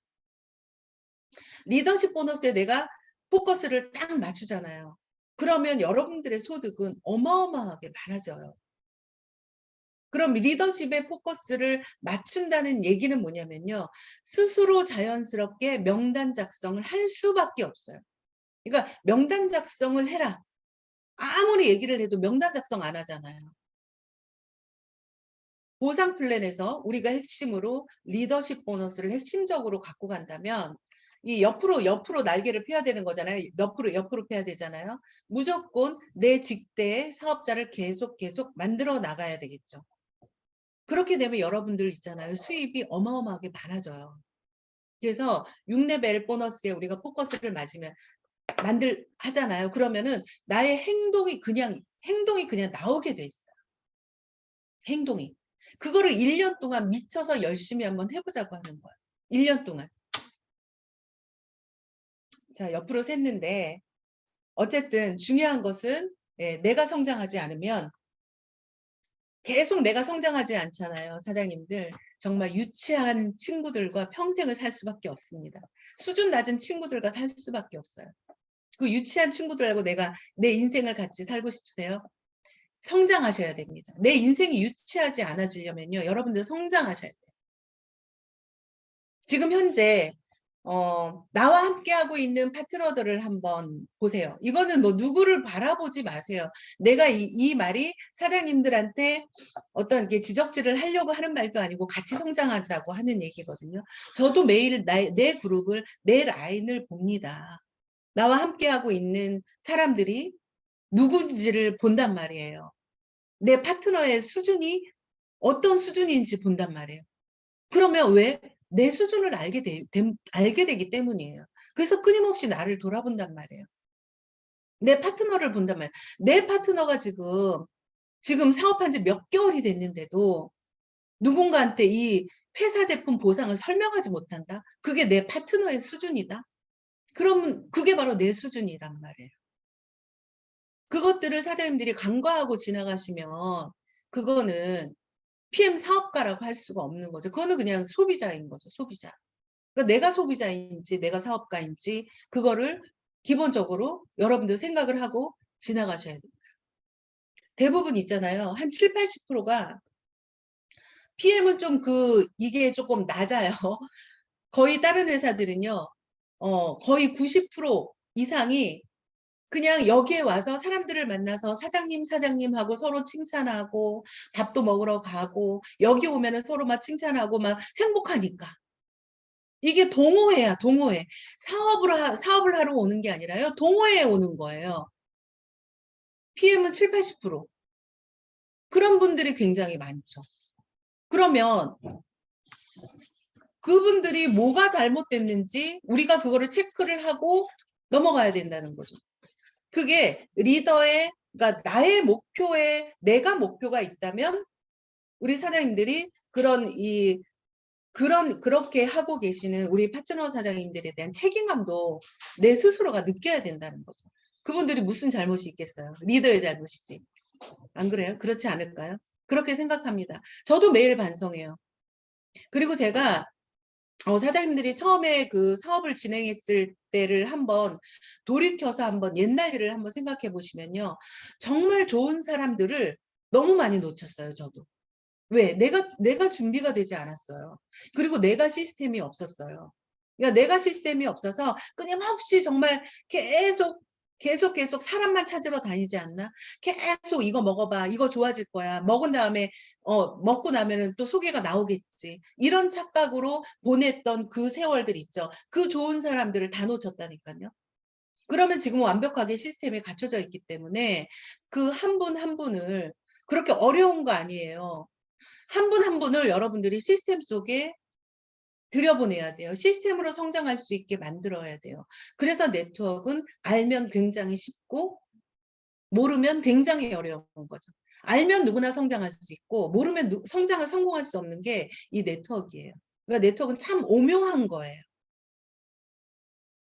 리더십 보너스에 내가 포커스를 딱 맞추잖아요. 그러면 여러분들의 소득은 어마어마하게 많아져요. 그럼 리더십의 포커스를 맞춘다는 얘기는 뭐냐면요. 스스로 자연스럽게 명단 작성을 할 수밖에 없어요. 그러니까 명단 작성을 해라. 아무리 얘기를 해도 명단 작성 안 하잖아요. 보상 플랜에서 우리가 핵심으로 리더십 보너스를 핵심적으로 갖고 간다면 이 옆으로 날개를 펴야 되는 거잖아요. 옆으로 펴야 되잖아요. 무조건 내 직대의 사업자를 계속 만들어 나가야 되겠죠. 그렇게 되면 여러분들 있잖아요. 수입이 어마어마하게 많아져요. 그래서 6레벨 보너스에 우리가 포커스를 맞으면 하잖아요. 그러면은 나의 행동이 그냥 나오게 돼 있어요. 행동이. 그거를 1년 동안 미쳐서 열심히 한번 해보자고 하는 거예요. 1년 동안. 자, 옆으로 샜는데 어쨌든 중요한 것은 내가 성장하지 않으면 계속 내가 성장하지 않잖아요. 사장님들. 정말 유치한 친구들과 평생을 살 수밖에 없습니다. 수준 낮은 친구들과 살 수밖에 없어요. 그 유치한 친구들하고 내가 내 인생을 같이 살고 싶으세요? 성장하셔야 됩니다. 내 인생이 유치하지 않아지려면요. 여러분들 성장하셔야 돼요. 지금 현재 나와 함께하고 있는 파트너들을 한번 보세요. 이거는 뭐 누구를 바라보지 마세요. 내가 이 말이 사장님들한테 어떤 게 지적질을 하려고 하는 말도 아니고 같이 성장하자고 하는 얘기거든요. 저도 매일 내 그룹을, 내 라인을 봅니다. 나와 함께하고 있는 사람들이 누구인지를 본단 말이에요. 내 파트너의 수준이 어떤 수준인지 본단 말이에요. 그러면 왜? 내 수준을 알게 되기 때문이에요. 그래서 끊임없이 나를 돌아본단 말이에요. 내 파트너를 본단 말이야. 내 파트너가 지금 사업한 지 몇 개월이 됐는데도 누군가한테 이 회사 제품 보상을 설명하지 못한다? 그게 내 파트너의 수준이다? 그러면 그게 바로 내 수준이란 말이에요. 그것들을 사장님들이 간과하고 지나가시면 그거는 PM 사업가라고 할 수가 없는 거죠. 그거는 그냥 소비자인 거죠. 소비자. 그러니까 내가 소비자인지 내가 사업가인지 그거를 기본적으로 여러분들 생각을 하고 지나가셔야 돼요. 대부분 있잖아요. 한 7, 80%가 PM은 좀 이게 조금 낮아요. 거의 다른 회사들은요. 거의 90% 이상이 그냥 여기에 와서 사람들을 만나서 사장님 하고 서로 칭찬하고 밥도 먹으러 가고 여기 오면은 서로 막 칭찬하고 막 행복하니까. 이게 동호회야, 동호회. 사업을 하러 오는 게 아니라요. 동호회에 오는 거예요. PM은 7, 80%. 그런 분들이 굉장히 많죠. 그러면 그분들이 뭐가 잘못됐는지 우리가 그거를 체크를 하고 넘어가야 된다는 거죠. 그게 그러니까 나의 목표에 내가 목표가 있다면 우리 사장님들이 그렇게 하고 계시는 우리 파트너 사장님들에 대한 책임감도 내 스스로가 느껴야 된다는 거죠. 그분들이 무슨 잘못이 있겠어요? 리더의 잘못이지. 안 그래요? 그렇지 않을까요? 그렇게 생각합니다. 저도 매일 반성해요. 그리고 제가 사장님들이 처음에 그 사업을 진행했을 때를 한번 돌이켜서 한번 옛날 일을 한번 생각해 보시면요. 정말 좋은 사람들을 너무 많이 놓쳤어요, 저도. 왜? 내가 준비가 되지 않았어요. 그리고 내가 시스템이 없었어요. 그러니까 내가 시스템이 없어서 끊임없이 정말 계속 사람만 찾으러 다니지 않나? 계속 이거 먹어봐. 이거 좋아질 거야. 먹은 다음에, 먹고 나면은 또 소개가 나오겠지. 이런 착각으로 보냈던 그 세월들 있죠. 그 좋은 사람들을 다 놓쳤다니까요. 그러면 지금 완벽하게 시스템이 갖춰져 있기 때문에 그 한 분 한 분을 그렇게 어려운 거 아니에요. 한 분 한 분을 여러분들이 시스템 속에 들여보내야 돼요. 시스템으로 성장할 수 있게 만들어야 돼요. 그래서 네트워크는 알면 굉장히 쉽고 모르면 굉장히 어려운 거죠. 알면 누구나 성장할 수 있고 모르면 성장을 성공할 수 없는 게 이 네트워크예요. 그러니까 네트워크는 참 오묘한 거예요.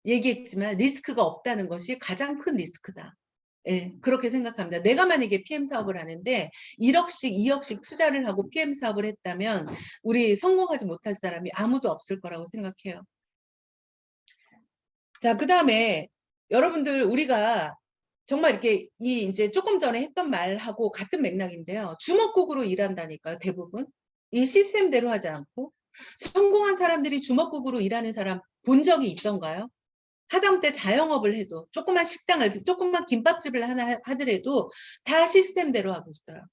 얘기했지만 리스크가 없다는 것이 가장 큰 리스크다. 예, 그렇게 생각합니다. 내가 만약에 PM 사업을 하는데 1억씩, 2억씩 투자를 하고 PM 사업을 했다면 우리 성공하지 못할 사람이 아무도 없을 거라고 생각해요. 자, 그다음에 여러분들 우리가 정말 이렇게 이제 조금 전에 했던 말하고 같은 맥락인데요. 주먹국으로 일한다니까요, 대부분. 이 시스템대로 하지 않고. 성공한 사람들이 주먹국으로 일하는 사람 본 적이 있던가요? 하다못해 자영업을 해도 조그만 김밥집을 하나 하더라도 다 시스템대로 하고 있어요.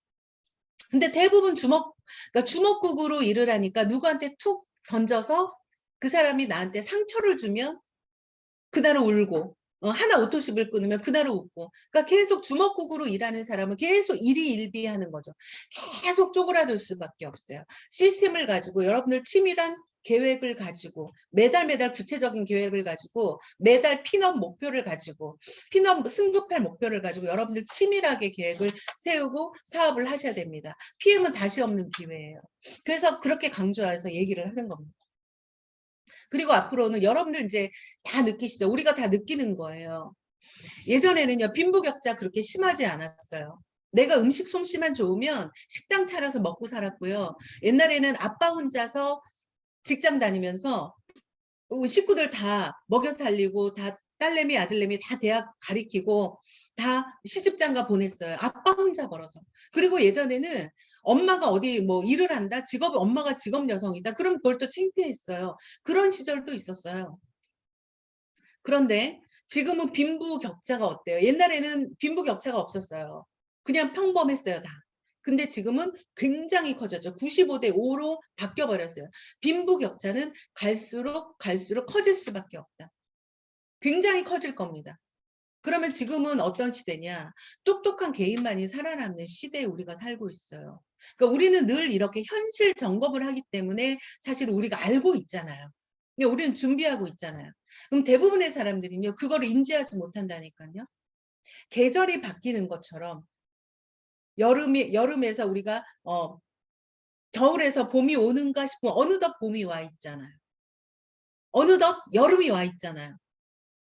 근데 대부분 그러니까 주먹국으로 일을 하니까 누구한테 툭 던져서 그 사람이 나한테 상처를 주면 그날은 울고 하나 오토십을 끊으면 그날은 웃고 그러니까 계속 주먹국으로 일하는 사람은 계속 일희일비하는 거죠. 계속 쪼그라들 수밖에 없어요. 시스템을 가지고 여러분들 치밀한 계획을 가지고 매달 구체적인 계획을 가지고 매달 핀업 목표를 가지고 핀업 승급할 목표를 가지고 여러분들 치밀하게 계획을 세우고 사업을 하셔야 됩니다. PM은 다시 없는 기회예요. 그래서 그렇게 강조해서 얘기를 하는 겁니다. 그리고 앞으로는 여러분들 이제 다 느끼시죠? 우리가 다 느끼는 거예요. 예전에는요, 빈부격차 그렇게 심하지 않았어요. 내가 음식 솜씨만 좋으면 식당 차려서 먹고 살았고요. 옛날에는 아빠 혼자서 직장 다니면서 식구들 다 먹여 살리고 다 딸내미 아들내미 다 대학 가리키고 다 시집장가 보냈어요. 아빠 혼자 벌어서. 그리고 예전에는 엄마가 어디 뭐 일을 한다. 엄마가 직업 여성이다. 그럼 그걸 또 창피했어요. 그런 시절도 있었어요. 그런데 지금은 빈부격차가 어때요? 옛날에는 빈부격차가 없었어요. 그냥 평범했어요, 다. 근데 지금은 굉장히 커졌죠. 95대 5로 바뀌어버렸어요. 빈부격차는 갈수록 커질 수밖에 없다. 굉장히 커질 겁니다. 그러면 지금은 어떤 시대냐? 똑똑한 개인만이 살아남는 시대에 우리가 살고 있어요. 그러니까 우리는 늘 이렇게 현실 점검을 하기 때문에 사실 우리가 알고 있잖아요. 근데 우리는 준비하고 있잖아요. 그럼 대부분의 사람들은요, 그거를 인지하지 못한다니까요. 계절이 바뀌는 것처럼 여름에서 우리가 겨울에서 봄이 오는가 싶으면 어느덧 봄이 와 있잖아요. 어느덧 여름이 와 있잖아요.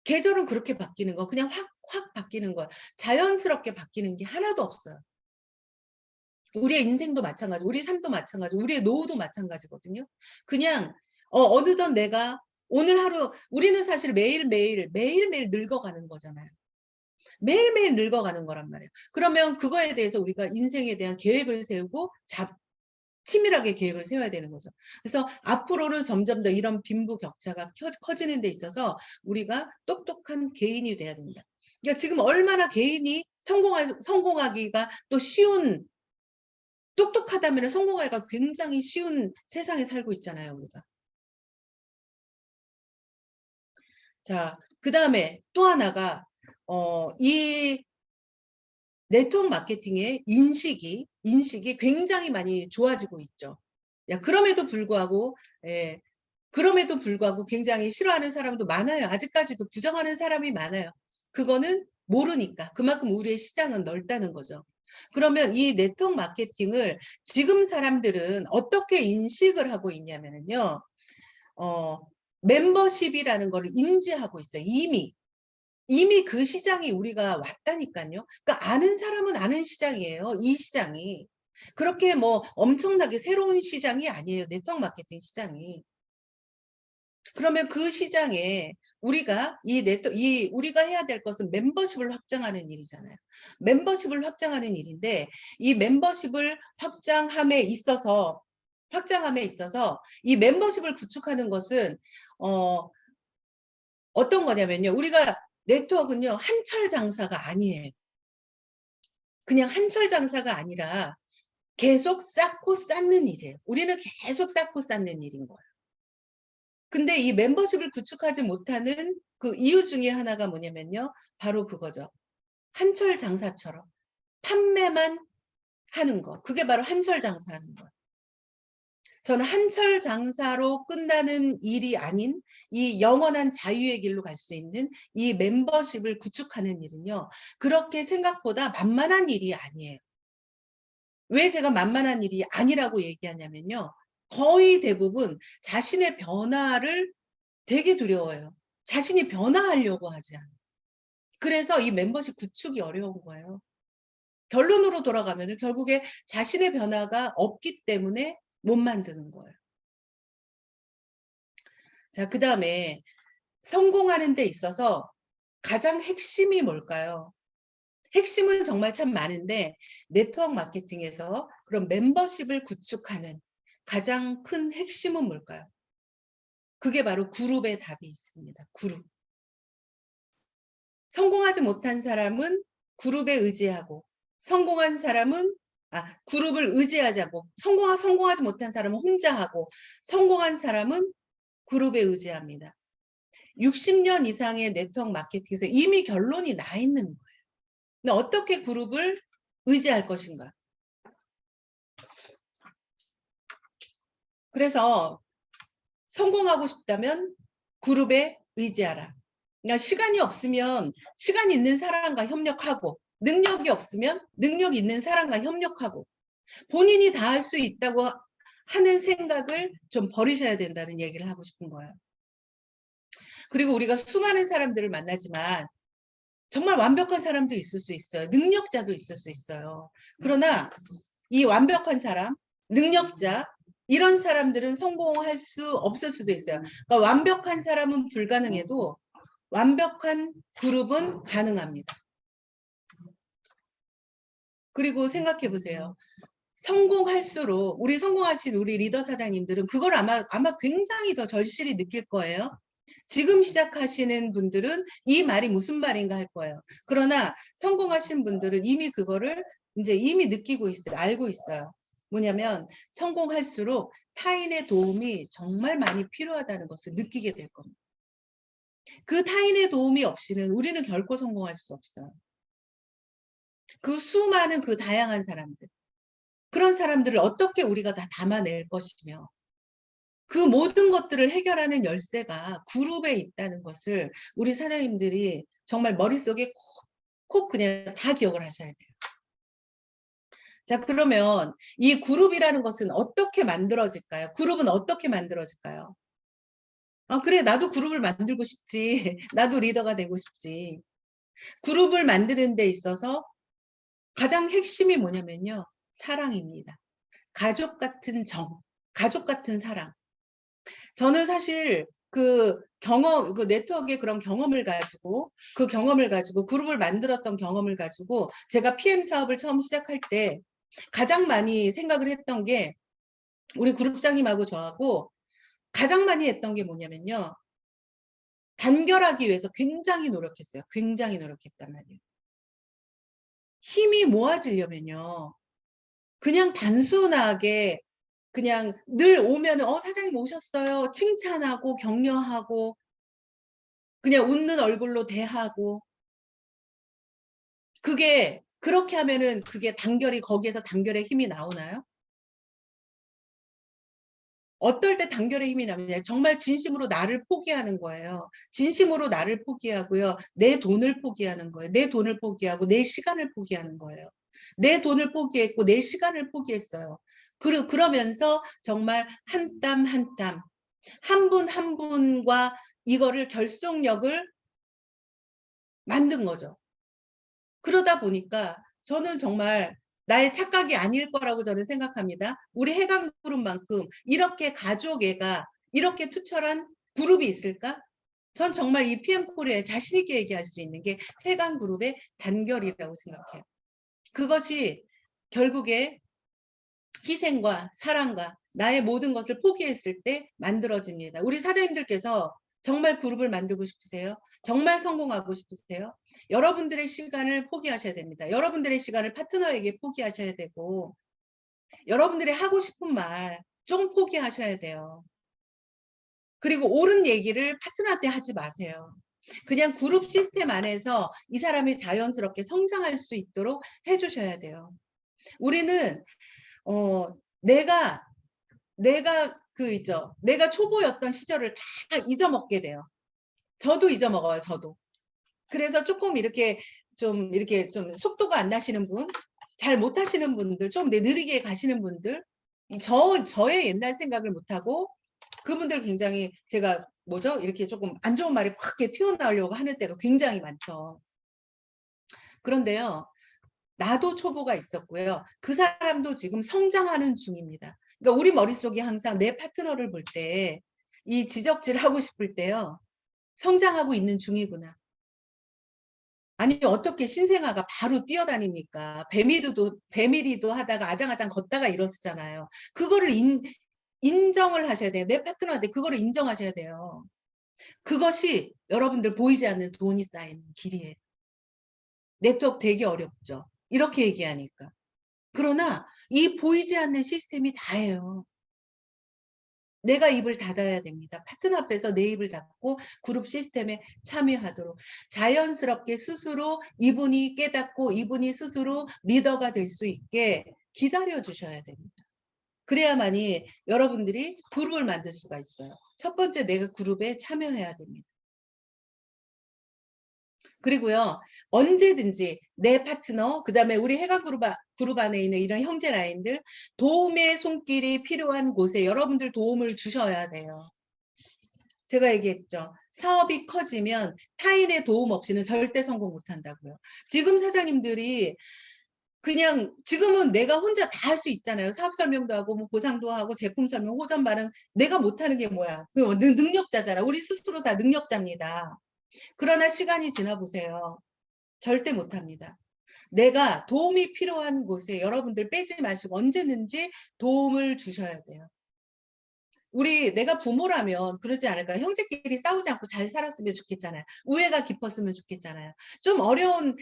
계절은 그렇게 바뀌는 거 그냥 확 바뀌는 거야. 자연스럽게 바뀌는 게 하나도 없어요. 우리의 인생도 마찬가지, 우리 삶도 마찬가지, 우리의 노후도 마찬가지거든요. 그냥 어느덧 내가 오늘 하루 우리는 사실 매일매일 늙어가는 거잖아요. 매일매일 늙어가는 거란 말이에요. 그러면 그거에 대해서 우리가 인생에 대한 계획을 세우고 치밀하게 계획을 세워야 되는 거죠. 그래서 앞으로는 점점 더 이런 빈부격차가 커지는 데 있어서 우리가 똑똑한 개인이 돼야 된다. 그러니까 지금 얼마나 개인이 성공하기가 또 쉬운, 똑똑하다면 성공하기가 굉장히 쉬운 세상에 살고 있잖아요, 우리가. 자, 그 다음에 또 하나가 이 네트워크 마케팅의 인식이 굉장히 많이 좋아지고 있죠. 야, 예, 그럼에도 불구하고 굉장히 싫어하는 사람도 많아요. 아직까지도 부정하는 사람이 많아요. 그거는 모르니까. 그만큼 우리의 시장은 넓다는 거죠. 그러면 이 네트워크 마케팅을 지금 사람들은 어떻게 인식을 하고 있냐면요. 어, 멤버십이라는 걸 인지하고 있어요. 이미 그 시장이 우리가 왔다니까요. 그러니까 아는 사람은 아는 시장이에요. 이 시장이. 그렇게 뭐 엄청나게 새로운 시장이 아니에요. 네트워크 마케팅 시장이. 그러면 그 시장에 우리가 해야 될 것은 멤버십을 확장하는 일이잖아요. 멤버십을 확장하는 일인데 이 멤버십을 확장함에 있어서 이 멤버십을 구축하는 것은 어떤 거냐면요. 우리가 네트워크는요. 한철 장사가 아니에요. 그냥 한철 장사가 아니라 계속 쌓고 쌓는 일이에요. 우리는 계속 쌓고 쌓는 일인 거예요. 근데 이 멤버십을 구축하지 못하는 그 이유 중에 하나가 뭐냐면요. 바로 그거죠. 한철 장사처럼 판매만 하는 거. 그게 바로 한철 장사하는 거예요. 저는 한철 장사로 끝나는 일이 아닌 이 영원한 자유의 길로 갈 수 있는 이 멤버십을 구축하는 일은요. 그렇게 생각보다 만만한 일이 아니에요. 왜 제가 만만한 일이 아니라고 얘기하냐면요. 거의 대부분 자신의 변화를 되게 두려워해요. 자신이 변화하려고 하지 않아요. 그래서 이 멤버십 구축이 어려운 거예요. 결론으로 돌아가면 결국에 자신의 변화가 없기 때문에 못 만드는 거예요. 자, 그 다음에 성공하는 데 있어서 가장 핵심이 뭘까요? 핵심은 정말 참 많은데 네트워크 마케팅에서 그런 멤버십을 구축하는 가장 큰 핵심은 뭘까요? 그게 바로 그룹의 답이 있습니다. 그룹. 성공하지 못한 사람은 그룹에 의지하고 성공한 사람은 그룹을 의지하자고 성공하지 못한 사람은 혼자 하고 성공한 사람은 그룹에 의지합니다. 60년 이상의 네트워크 마케팅에서 이미 결론이 나 있는 거예요. 근데 어떻게 그룹을 의지할 것인가? 그래서 성공하고 싶다면 그룹에 의지하라. 그러니까 시간이 있는 사람과 협력하고 능력이 없으면 능력 있는 사람과 협력하고 본인이 다 할 수 있다고 하는 생각을 좀 버리셔야 된다는 얘기를 하고 싶은 거예요. 그리고 우리가 수많은 사람들을 만나지만 정말 완벽한 사람도 있을 수 있어요. 능력자도 있을 수 있어요. 그러나 이 완벽한 사람, 능력자 이런 사람들은 성공할 수 없을 수도 있어요. 그러니까 완벽한 사람은 불가능해도 완벽한 그룹은 가능합니다. 그리고 생각해 보세요. 성공할수록 성공하신 우리 리더 사장님들은 그걸 아마 굉장히 더 절실히 느낄 거예요. 지금 시작하시는 분들은 이 말이 무슨 말인가 할 거예요. 그러나 성공하신 분들은 이미 그거를 이미 느끼고 있어요. 알고 있어요. 뭐냐면 성공할수록 타인의 도움이 정말 많이 필요하다는 것을 느끼게 될 겁니다. 그 타인의 도움이 없이는 우리는 결코 성공할 수 없어요. 그 수많은 그 다양한 사람들. 그런 사람들을 어떻게 우리가 다 담아낼 것이며 그 모든 것들을 해결하는 열쇠가 그룹에 있다는 것을 우리 사장님들이 정말 머릿속에 꼭 꼭 그냥 다 기억을 하셔야 돼요. 자, 그러면 이 그룹이라는 것은 어떻게 만들어질까요? 그룹은 어떻게 만들어질까요? 아, 그래, 나도 그룹을 만들고 싶지. 나도 리더가 되고 싶지. 그룹을 만드는 데 있어서 가장 핵심이 뭐냐면요. 사랑입니다. 가족 같은 정, 가족 같은 사랑. 저는 사실 그 경험, 그 네트워크의 그런 경험을 가지고, 그 경험을 가지고, 그룹을 만들었던 경험을 가지고, 제가 PM 사업을 처음 시작할 때 가장 많이 생각을 했던 게, 우리 그룹장님하고 저하고 가장 많이 했던 게 뭐냐면요. 단결하기 위해서 굉장히 노력했어요. 굉장히 노력했단 말이에요. 힘이 모아지려면요. 그냥 단순하게 그냥 늘 오면 사장님 오셨어요. 칭찬하고 격려하고 그냥 웃는 얼굴로 대하고 그게 그렇게 하면은 그게 단결이 거기에서 단결의 힘이 나오나요? 어떨 때 단결의 힘이 나느냐. 정말 진심으로 나를 포기하는 거예요. 진심으로 나를 포기하고요. 내 돈을 포기하는 거예요. 내 돈을 포기하고 내 시간을 포기하는 거예요. 내 돈을 포기했고 내 시간을 포기했어요. 그러면서 정말 한 땀 한 땀, 한 분 한 분과 이거를 결속력을 만든 거죠. 그러다 보니까 저는 정말 나의 착각이 아닐 거라고 저는 생각합니다. 우리 해강 그룹만큼 이렇게 가족애가 이렇게 투철한 그룹이 있을까? 전 정말 이 PM 코리아에 자신 있게 얘기할 수 있는 게 해강 그룹의 단결이라고 생각해요. 그것이 결국에 희생과 사랑과 나의 모든 것을 포기했을 때 만들어집니다. 우리 사장님들께서 정말 그룹을 만들고 싶으세요? 정말 성공하고 싶으세요? 여러분들의 시간을 포기하셔야 됩니다. 여러분들의 시간을 파트너에게 포기하셔야 되고 여러분들이 하고 싶은 말 좀 포기하셔야 돼요. 그리고 옳은 얘기를 파트너한테 하지 마세요. 그냥 그룹 시스템 안에서 이 사람이 자연스럽게 성장할 수 있도록 해주셔야 돼요. 우리는 내가 그 있죠. 내가 초보였던 시절을 다 잊어먹게 돼요. 저도 잊어먹어요. 저도. 그래서 조금 이렇게 좀 속도가 안 나시는 분, 잘 못하시는 분들, 좀 느리게 가시는 분들, 저의 옛날 생각을 못하고 그분들 굉장히 제가 뭐죠? 이렇게 조금 안 좋은 말이 확 튀어나오려고 하는 때가 굉장히 많죠. 그런데요. 나도 초보가 있었고요. 그 사람도 지금 성장하는 중입니다. 그러니까 우리 머릿속에 항상 내 파트너를 볼 때 이 지적질 하고 싶을 때요. 성장하고 있는 중이구나. 아니 어떻게 신생아가 바로 뛰어다닙니까? 배밀이도 하다가 아장아장 걷다가 일어서잖아요. 그거를 인정을 하셔야 돼요. 내 파트너한테 그거를 인정하셔야 돼요. 그것이 여러분들 보이지 않는 돈이 쌓이는 길이에요. 네트워크 되게 어렵죠. 이렇게 얘기하니까. 그러나 이 보이지 않는 시스템이 다예요. 내가 입을 닫아야 됩니다. 파트너 앞에서 내 입을 닫고 그룹 시스템에 참여하도록 자연스럽게 스스로 이분이 깨닫고 이분이 스스로 리더가 될 수 있게 기다려 주셔야 됩니다. 그래야만이 여러분들이 그룹을 만들 수가 있어요. 첫 번째 내가 그룹에 참여해야 됩니다. 그리고요. 언제든지 내 파트너 그다음에 우리 해가 그룹 안에 있는 이런 형제 라인들 도움의 손길이 필요한 곳에 여러분들 도움을 주셔야 돼요. 제가 얘기했죠. 사업이 커지면 타인의 도움 없이는 절대 성공 못한다고요. 지금 사장님들이 그냥 지금은 내가 혼자 다 할 수 있잖아요. 사업 설명도 하고 뭐 보상도 하고 제품 설명, 호전 반응 내가 못하는 게 뭐야. 그 능력자잖아. 우리 스스로 다 능력자입니다. 그러나 시간이 지나 보세요. 절대 못합니다. 내가 도움이 필요한 곳에 여러분들 빼지 마시고 언제든지 도움을 주셔야 돼요. 내가 부모라면 그러지 않을까요? 형제끼리 싸우지 않고 잘 살았으면 좋겠잖아요. 우애가 깊었으면 좋겠잖아요. 좀 어려운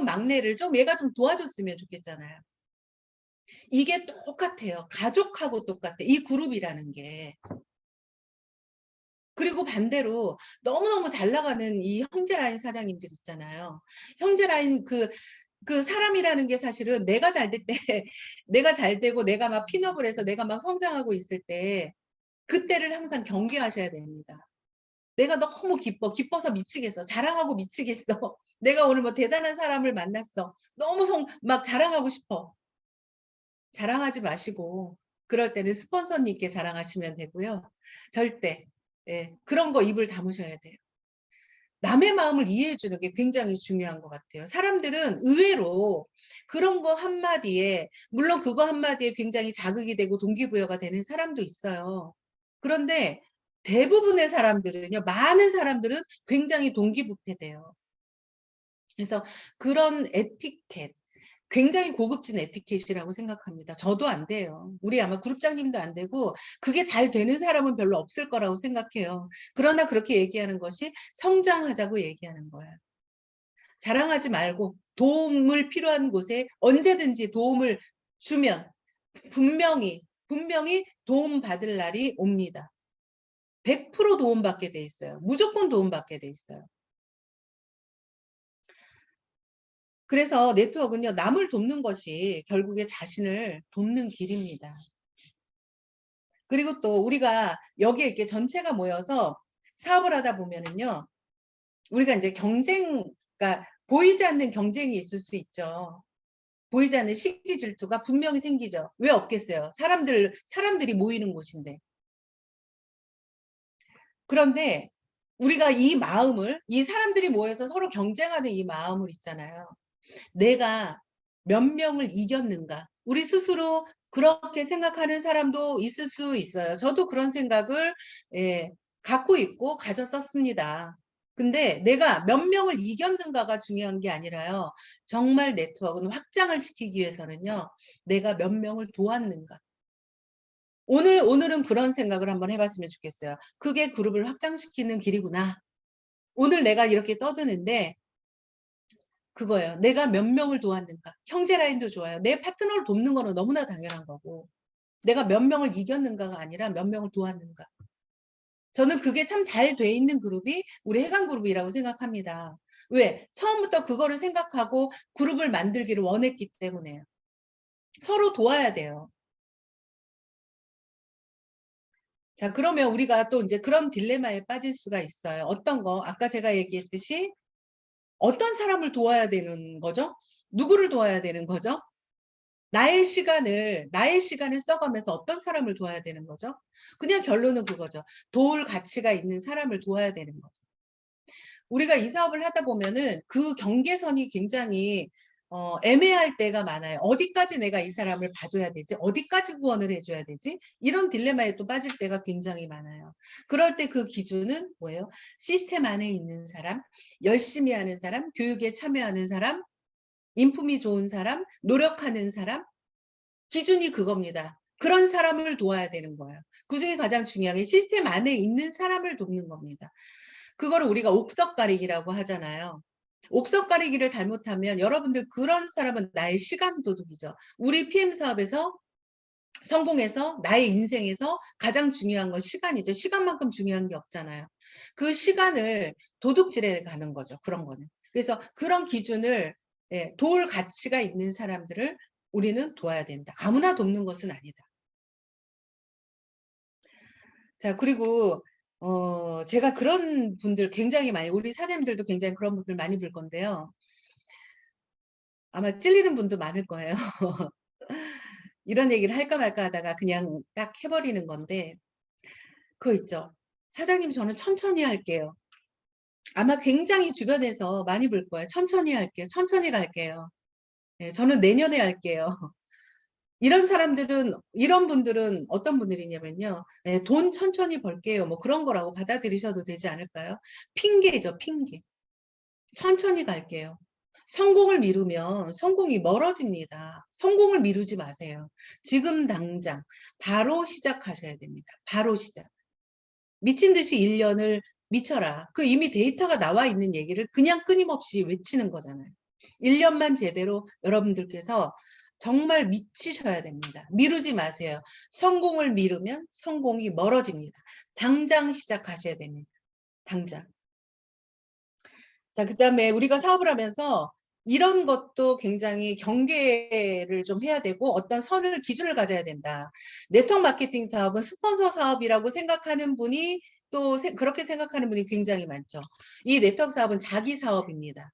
막내를 좀 얘가 좀 도와줬으면 좋겠잖아요. 이게 똑같아요. 가족하고 똑같아. 이 그룹이라는 게. 그리고 반대로 너무너무 잘 나가는 이 형제 라인 사장님들 있잖아요. 형제 라인 그 사람이라는 게 사실은 내가 잘 될 때, 내가 잘 되고 내가 막 핀업을 해서 내가 막 성장하고 있을 때 그때를 항상 경계하셔야 됩니다. 내가 너무 기뻐. 기뻐서 미치겠어. 자랑하고 미치겠어. 내가 오늘 뭐 대단한 사람을 만났어. 너무 막 자랑하고 싶어. 자랑하지 마시고 그럴 때는 스폰서님께 자랑하시면 되고요. 절대 그런 거 입을 다무셔야 돼요. 남의 마음을 이해해 주는 게 굉장히 중요한 것 같아요. 사람들은 의외로 그런 거 한마디에, 물론 그거 한마디에 굉장히 자극이 되고 동기부여가 되는 사람도 있어요. 그런데 대부분의 사람들은요, 많은 사람들은 굉장히 동기부패돼요. 그래서 그런 에티켓, 굉장히 고급진 에티켓이라고 생각합니다. 저도 안 돼요. 우리 아마 그룹장님도 안 되고 그게 잘 되는 사람은 별로 없을 거라고 생각해요. 그러나 그렇게 얘기하는 것이 성장하자고 얘기하는 거예요. 자랑하지 말고 도움을 필요한 곳에 언제든지 도움을 주면 분명히 도움받을 날이 옵니다. 100% 도움받게 돼 있어요. 무조건 도움받게 돼 있어요. 그래서 네트워크는요, 남을 돕는 것이 결국에 자신을 돕는 길입니다. 그리고 또 우리가 여기에 이렇게 전체가 모여서 사업을 하다 보면은요, 우리가 이제 그러니까 보이지 않는 경쟁이 있을 수 있죠. 보이지 않는 시기 질투가 분명히 생기죠. 왜 없겠어요? 사람들이 모이는 곳인데. 그런데 우리가 이 사람들이 모여서 서로 경쟁하는 이 마음을 있잖아요. 내가 몇 명을 이겼는가? 우리 스스로 그렇게 생각하는 사람도 있을 수 있어요. 저도 그런 생각을 갖고 있고 가졌었습니다. 근데 내가 몇 명을 이겼는가가 중요한 게 아니라요. 정말 네트워크는 확장을 시키기 위해서는요. 내가 몇 명을 도왔는가. 오늘은 그런 생각을 한번 해봤으면 좋겠어요. 그게 그룹을 확장시키는 길이구나. 오늘 내가 이렇게 떠드는데 그거예요. 내가 몇 명을 도왔는가. 형제 라인도 좋아요. 내 파트너를 돕는 거는 너무나 당연한 거고 내가 몇 명을 이겼는가가 아니라 몇 명을 도왔는가. 저는 그게 참 잘 돼 있는 그룹이 우리 해강그룹이라고 생각합니다. 왜? 처음부터 그거를 생각하고 그룹을 만들기를 원했기 때문에요. 서로 도와야 돼요. 자, 그러면 우리가 또 이제 그런 딜레마에 빠질 수가 있어요. 어떤 거? 아까 제가 얘기했듯이 어떤 사람을 도와야 되는 거죠? 누구를 도와야 되는 거죠? 나의 시간을 써가면서 어떤 사람을 도와야 되는 거죠? 그냥 결론은 그거죠. 도울 가치가 있는 사람을 도와야 되는 거죠. 우리가 이 사업을 하다 보면은 그 경계선이 굉장히 애매할 때가 많아요. 어디까지 내가 이 사람을 봐줘야 되지? 어디까지 후원을 해줘야 되지? 이런 딜레마에 또 빠질 때가 굉장히 많아요. 그럴 때 그 기준은 뭐예요? 시스템 안에 있는 사람, 열심히 하는 사람, 교육에 참여하는 사람, 인품이 좋은 사람, 노력하는 사람, 기준이 그겁니다. 그런 사람을 도와야 되는 거예요. 그중에 가장 중요한 게 시스템 안에 있는 사람을 돕는 겁니다. 그거를 우리가 옥석 가리기라고 하잖아요. 옥석 가리기를 잘못하면 여러분들 그런 사람은 나의 시간 도둑이죠. 우리 PM 사업에서 성공해서 나의 인생에서 가장 중요한 건 시간이죠. 시간만큼 중요한 게 없잖아요. 그 시간을 도둑질해 가는 거죠. 그런 거는. 그래서 그런 기준을 도울 가치가 있는 사람들을 우리는 도와야 된다. 아무나 돕는 것은 아니다. 자, 그리고 제가 그런 분들 굉장히 많이, 우리 사장님들도 굉장히 그런 분들 많이 볼 건데요. 아마 찔리는 분도 많을 거예요. 이런 얘기를 할까 말까 하다가 그냥 딱 해버리는 건데 그거 있죠. 사장님 저는 천천히 할게요. 아마 굉장히 주변에서 많이 볼 거예요. 천천히 할게요. 천천히 갈게요. 저는 내년에 할게요. 이런 분들은 어떤 분들이냐면요. 돈 천천히 벌게요. 뭐 그런 거라고 받아들이셔도 되지 않을까요? 핑계죠, 핑계. 천천히 갈게요. 성공을 미루면 성공이 멀어집니다. 성공을 미루지 마세요. 지금 당장 바로 시작하셔야 됩니다. 바로 시작. 미친 듯이 1년을 미쳐라. 그 이미 데이터가 나와 있는 얘기를 그냥 끊임없이 외치는 거잖아요. 1년만 제대로 여러분들께서 정말 미치셔야 됩니다. 미루지 마세요. 성공을 미루면 성공이 멀어집니다. 당장 시작하셔야 됩니다. 당장. 자, 그다음에 우리가 사업을 하면서 이런 것도 굉장히 경계를 좀 해야 되고 어떤 기준을 가져야 된다. 네트워크 마케팅 사업은 스폰서 사업이라고 생각하는 분이 또 그렇게 생각하는 분이 굉장히 많죠. 이 네트워크 사업은 자기 사업입니다.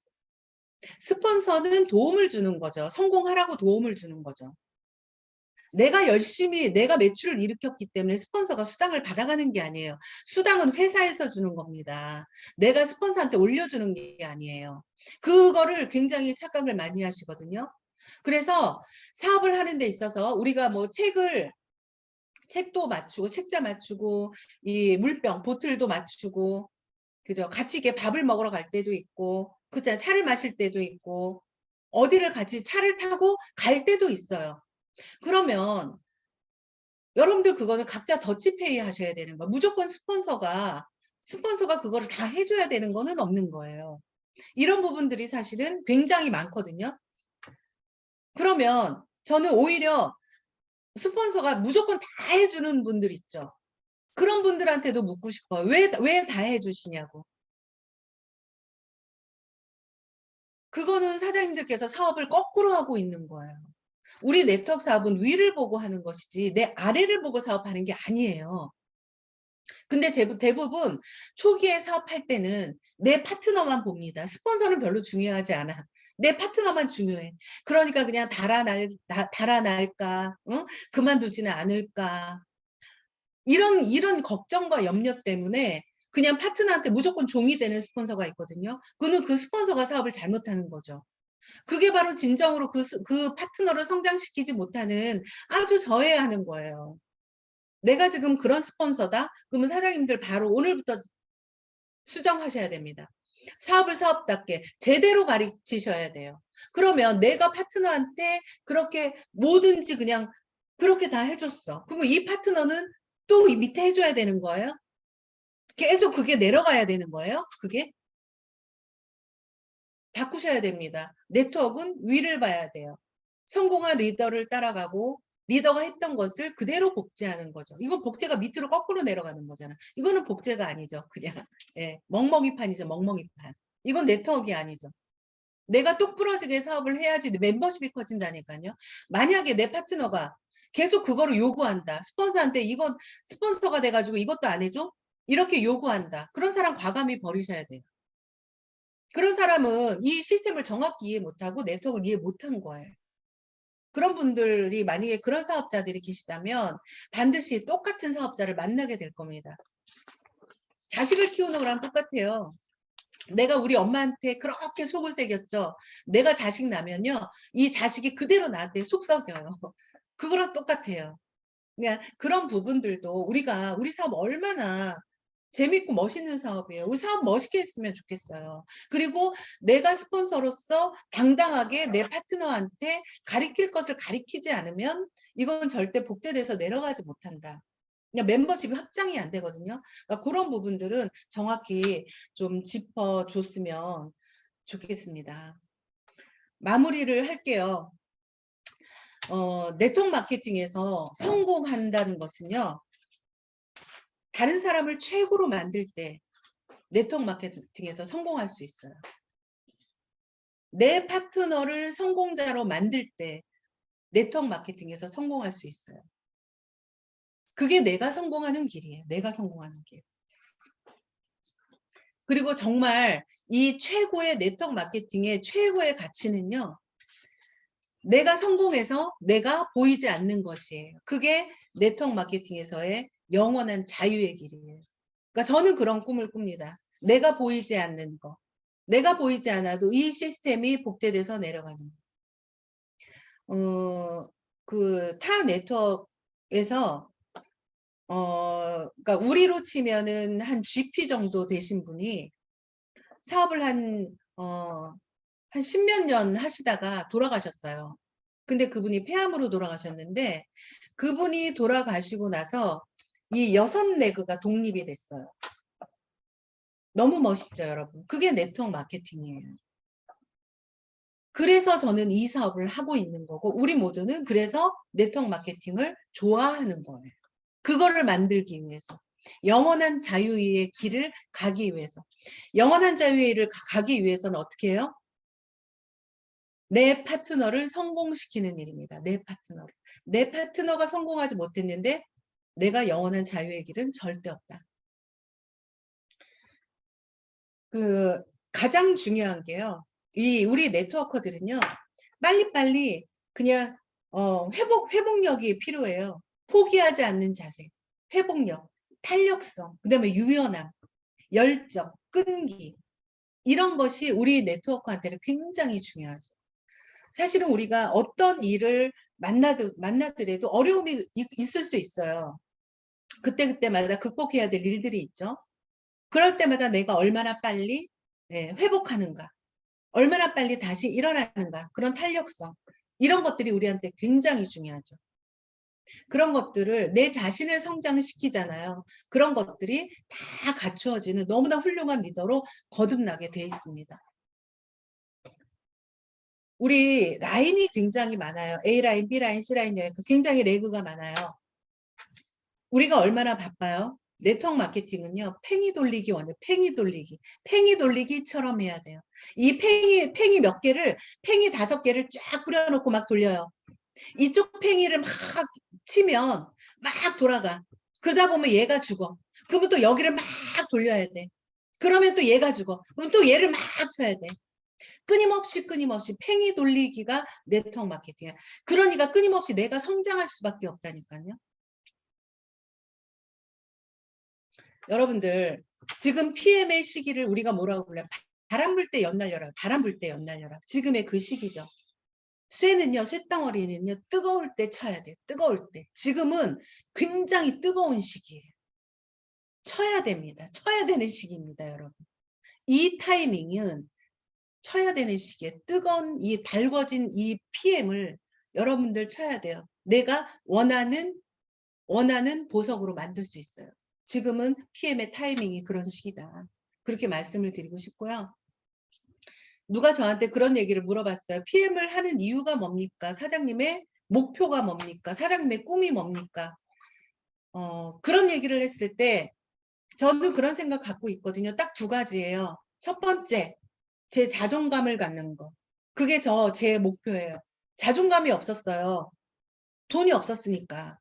스폰서는 도움을 주는 거죠. 성공하라고 도움을 주는 거죠. 내가 열심히 내가 매출을 일으켰기 때문에 스폰서가 수당을 받아가는 게 아니에요. 수당은 회사에서 주는 겁니다. 내가 스폰서한테 올려주는 게 아니에요. 그거를 굉장히 착각을 많이 하시거든요. 그래서 사업을 하는 데 있어서 우리가 뭐 책도 맞추고 책자 맞추고 이 물병 보틀도 맞추고 그죠? 같이 이렇게 밥을 먹으러 갈 때도 있고 그렇잖아요. 차를 마실 때도 있고 어디를 같이 차를 타고 갈 때도 있어요. 그러면 여러분들 그거는 각자 더치페이 하셔야 되는 거예요. 무조건 스폰서가 그거를 다 해줘야 되는 거는 없는 거예요. 이런 부분들이 사실은 굉장히 많거든요. 그러면 저는 오히려 스폰서가 무조건 다 해주는 분들 있죠. 그런 분들한테도 묻고 싶어요. 왜 다 해주시냐고. 그거는 사장님들께서 사업을 거꾸로 하고 있는 거예요. 우리 네트워크 사업은 위를 보고 하는 것이지 내 아래를 보고 사업하는 게 아니에요. 근데 대부분 초기에 사업할 때는 내 파트너만 봅니다. 스폰서는 별로 중요하지 않아. 내 파트너만 중요해. 그러니까 그냥 달아날까, 응? 그만두지는 않을까. 이런 걱정과 염려 때문에 그냥 파트너한테 무조건 종이 되는 스폰서가 있거든요. 그는 그 스폰서가 사업을 잘못하는 거죠. 그게 바로 진정으로 그 파트너를 성장시키지 못하는 아주 저해하는 거예요. 내가 지금 그런 스폰서다? 그러면 사장님들 바로 오늘부터 수정하셔야 됩니다. 사업을 사업답게 제대로 가르치셔야 돼요. 그러면 내가 파트너한테 그렇게 뭐든지 그냥 그렇게 다 해줬어. 그러면 이 파트너는 또 이 밑에 해줘야 되는 거예요? 계속 그게 내려가야 되는 거예요? 그게? 바꾸셔야 됩니다. 네트워크는 위를 봐야 돼요. 성공한 리더를 따라가고 리더가 했던 것을 그대로 복제하는 거죠. 이건 복제가 밑으로 거꾸로 내려가는 거잖아. 이거는 복제가 아니죠. 그냥 예, 멍멍이판이죠. 멍멍이판. 이건 네트워크가 아니죠. 내가 똑부러지게 사업을 해야지 멤버십이 커진다니까요. 만약에 내 파트너가 계속 그거를 요구한다. 스폰서한테 이건 스폰서가 돼가지고 이것도 안 해줘? 이렇게 요구한다. 그런 사람 과감히 버리셔야 돼요. 그런 사람은 이 시스템을 정확히 이해 못하고 네트워크를 이해 못한 거예요. 그런 분들이 만약에 그런 사업자들이 계시다면 반드시 똑같은 사업자를 만나게 될 겁니다. 자식을 키우는 거랑 똑같아요. 내가 우리 엄마한테 그렇게 속을 새겼죠. 내가 자식 나면요. 이 자식이 그대로 나한테 속 썩여요. 그거랑 똑같아요. 그냥 그런 부분들도 우리 사업 얼마나 재밌고 멋있는 사업이에요. 우리 사업 멋있게 했으면 좋겠어요. 그리고 내가 스폰서로서 당당하게 내 파트너한테 가리킬 것을 가리키지 않으면 이건 절대 복제돼서 내려가지 못한다. 그냥 멤버십이 확장이 안 되거든요. 그러니까 그런 부분들은 정확히 좀 짚어줬으면 좋겠습니다. 마무리를 할게요. 네트워크 마케팅에서 성공한다는 것은요. 다른 사람을 최고로 만들 때 네트워크 마케팅에서 성공할 수 있어요. 내 파트너를 성공자로 만들 때 네트워크 마케팅에서 성공할 수 있어요. 그게 내가 성공하는 길이에요. 내가 성공하는 길. 그리고 정말 이 최고의 네트워크 마케팅의 최고의 가치는요. 내가 성공해서 내가 보이지 않는 것이에요. 그게 네트워크 마케팅에서의 영원한 자유의 길이에요. 그러니까 저는 그런 꿈을 꿉니다. 내가 보이지 않는 거. 내가 보이지 않아도 이 시스템이 복제돼서 내려가는 거. 그 타 네트워크에서 그러니까 우리로 치면은 한 GP 정도 되신 분이 사업을 한 십몇 년 하시다가 돌아가셨어요. 근데 그분이 폐암으로 돌아가셨는데 그분이 돌아가시고 나서 이 6레그가 독립이 됐어요. 너무 멋있죠, 여러분. 그게 네트워크 마케팅이에요. 그래서 저는 이 사업을 하고 있는 거고 우리 모두는 그래서 네트워크 마케팅을 좋아하는 거예요. 그거를 만들기 위해서. 영원한 자유의 길을 가기 위해서. 영원한 자유의 길을 가기 위해서는 어떻게 해요? 내 파트너를 성공시키는 일입니다. 내 파트너를. 내 파트너가 성공하지 못했는데 내가 영원한 자유의 길은 절대 없다. 가장 중요한 게요. 우리 네트워커들은요. 빨리빨리 그냥 회복력이 필요해요. 포기하지 않는 자세, 회복력, 탄력성, 그다음에 유연함, 열정, 끈기 이런 것이 우리 네트워커한테는 굉장히 중요하죠. 사실은 우리가 어떤 일을 만나더라도 어려움이 있을 수 있어요. 그때그때마다 극복해야 될 일들이 있죠. 그럴 때마다 내가 얼마나 빨리 회복하는가, 얼마나 빨리 다시 일어나는가, 그런 탄력성 이런 것들이 우리한테 굉장히 중요하죠. 그런 것들을 내 자신을 성장시키잖아요. 그런 것들이 다 갖추어지는 너무나 훌륭한 리더로 거듭나게 돼 있습니다. 우리 라인이 굉장히 많아요. A라인, B라인, C라인 굉장히 레그가 많아요. 우리가 얼마나 바빠요? 네트워크 마케팅은요. 팽이 돌리기 원해요. 팽이 돌리기. 팽이 돌리기처럼 해야 돼요. 이 팽이 몇 개를 팽이 5개를 쫙 뿌려놓고 막 돌려요. 이쪽 팽이를 막 치면 막 돌아가. 그러다 보면 얘가 죽어. 그러면 또 여기를 막 돌려야 돼. 그러면 또 얘가 죽어. 그럼 또 얘를 막 쳐야 돼. 끊임없이 팽이 돌리기가 네트워크 마케팅이야. 그러니까 끊임없이 내가 성장할 수밖에 없다니까요. 여러분들 지금 PM의 시기를 우리가 뭐라고 불러요? 바람 불 때 연날려라. 바람 불 때 연날려라. 지금의 그 시기죠. 쇠는요, 쇳덩어리는요, 뜨거울 때 쳐야 돼요. 뜨거울 때. 지금은 굉장히 뜨거운 시기예요. 쳐야 됩니다. 쳐야 되는 시기입니다, 여러분. 이 타이밍은 쳐야 되는 시기에 뜨거운 이 달궈진 이 PM을 여러분들 쳐야 돼요. 내가 원하는 보석으로 만들 수 있어요. 지금은 PM의 타이밍이 그런 시기다. 그렇게 말씀을 드리고 싶고요. 누가 저한테 그런 얘기를 물어봤어요. PM을 하는 이유가 뭡니까? 사장님의 목표가 뭡니까? 사장님의 꿈이 뭡니까? 그런 얘기를 했을 때 저는 그런 생각 갖고 있거든요. 딱 2가지예요. 첫 번째, 제 자존감을 갖는 거. 그게 제 목표예요. 자존감이 없었어요. 돈이 없었으니까.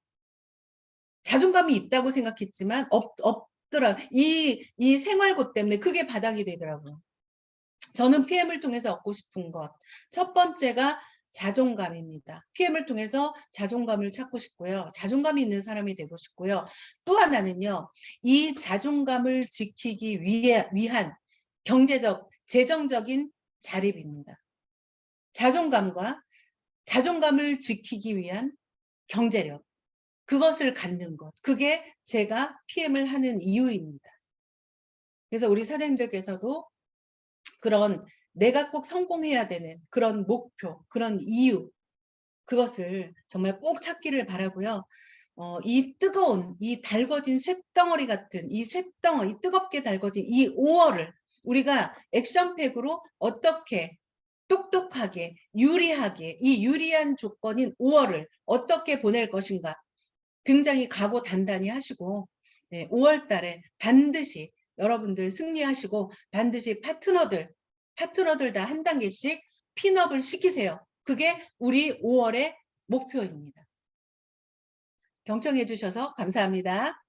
자존감이 있다고 생각했지만 없더라. 이 생활고 때문에 그게 바닥이 되더라고요. 저는 PM을 통해서 얻고 싶은 것. 첫 번째가 자존감입니다. PM을 통해서 자존감을 찾고 싶고요. 자존감이 있는 사람이 되고 싶고요. 또 하나는요. 이 자존감을 지키기 위한 경제적, 재정적인 자립입니다. 자존감과 자존감을 지키기 위한 경제력. 그것을 갖는 것. 그게 제가 PM을 하는 이유입니다. 그래서 우리 사장님들께서도 그런 내가 꼭 성공해야 되는 그런 목표, 그런 이유, 그것을 정말 꼭 찾기를 바라고요. 이 뜨거운, 이 달궈진 쇳덩어리 같은 이 쇳덩어리, 뜨겁게 달궈진 이 5월을 우리가 액션팩으로 어떻게 똑똑하게, 유리하게, 이 유리한 조건인 5월을 어떻게 보낼 것인가 굉장히 각오 단단히 하시고 5월 달에 반드시 여러분들 승리하시고 반드시 파트너들 다 한 단계씩 핀업을 시키세요. 그게 우리 5월의 목표입니다. 경청해 주셔서 감사합니다.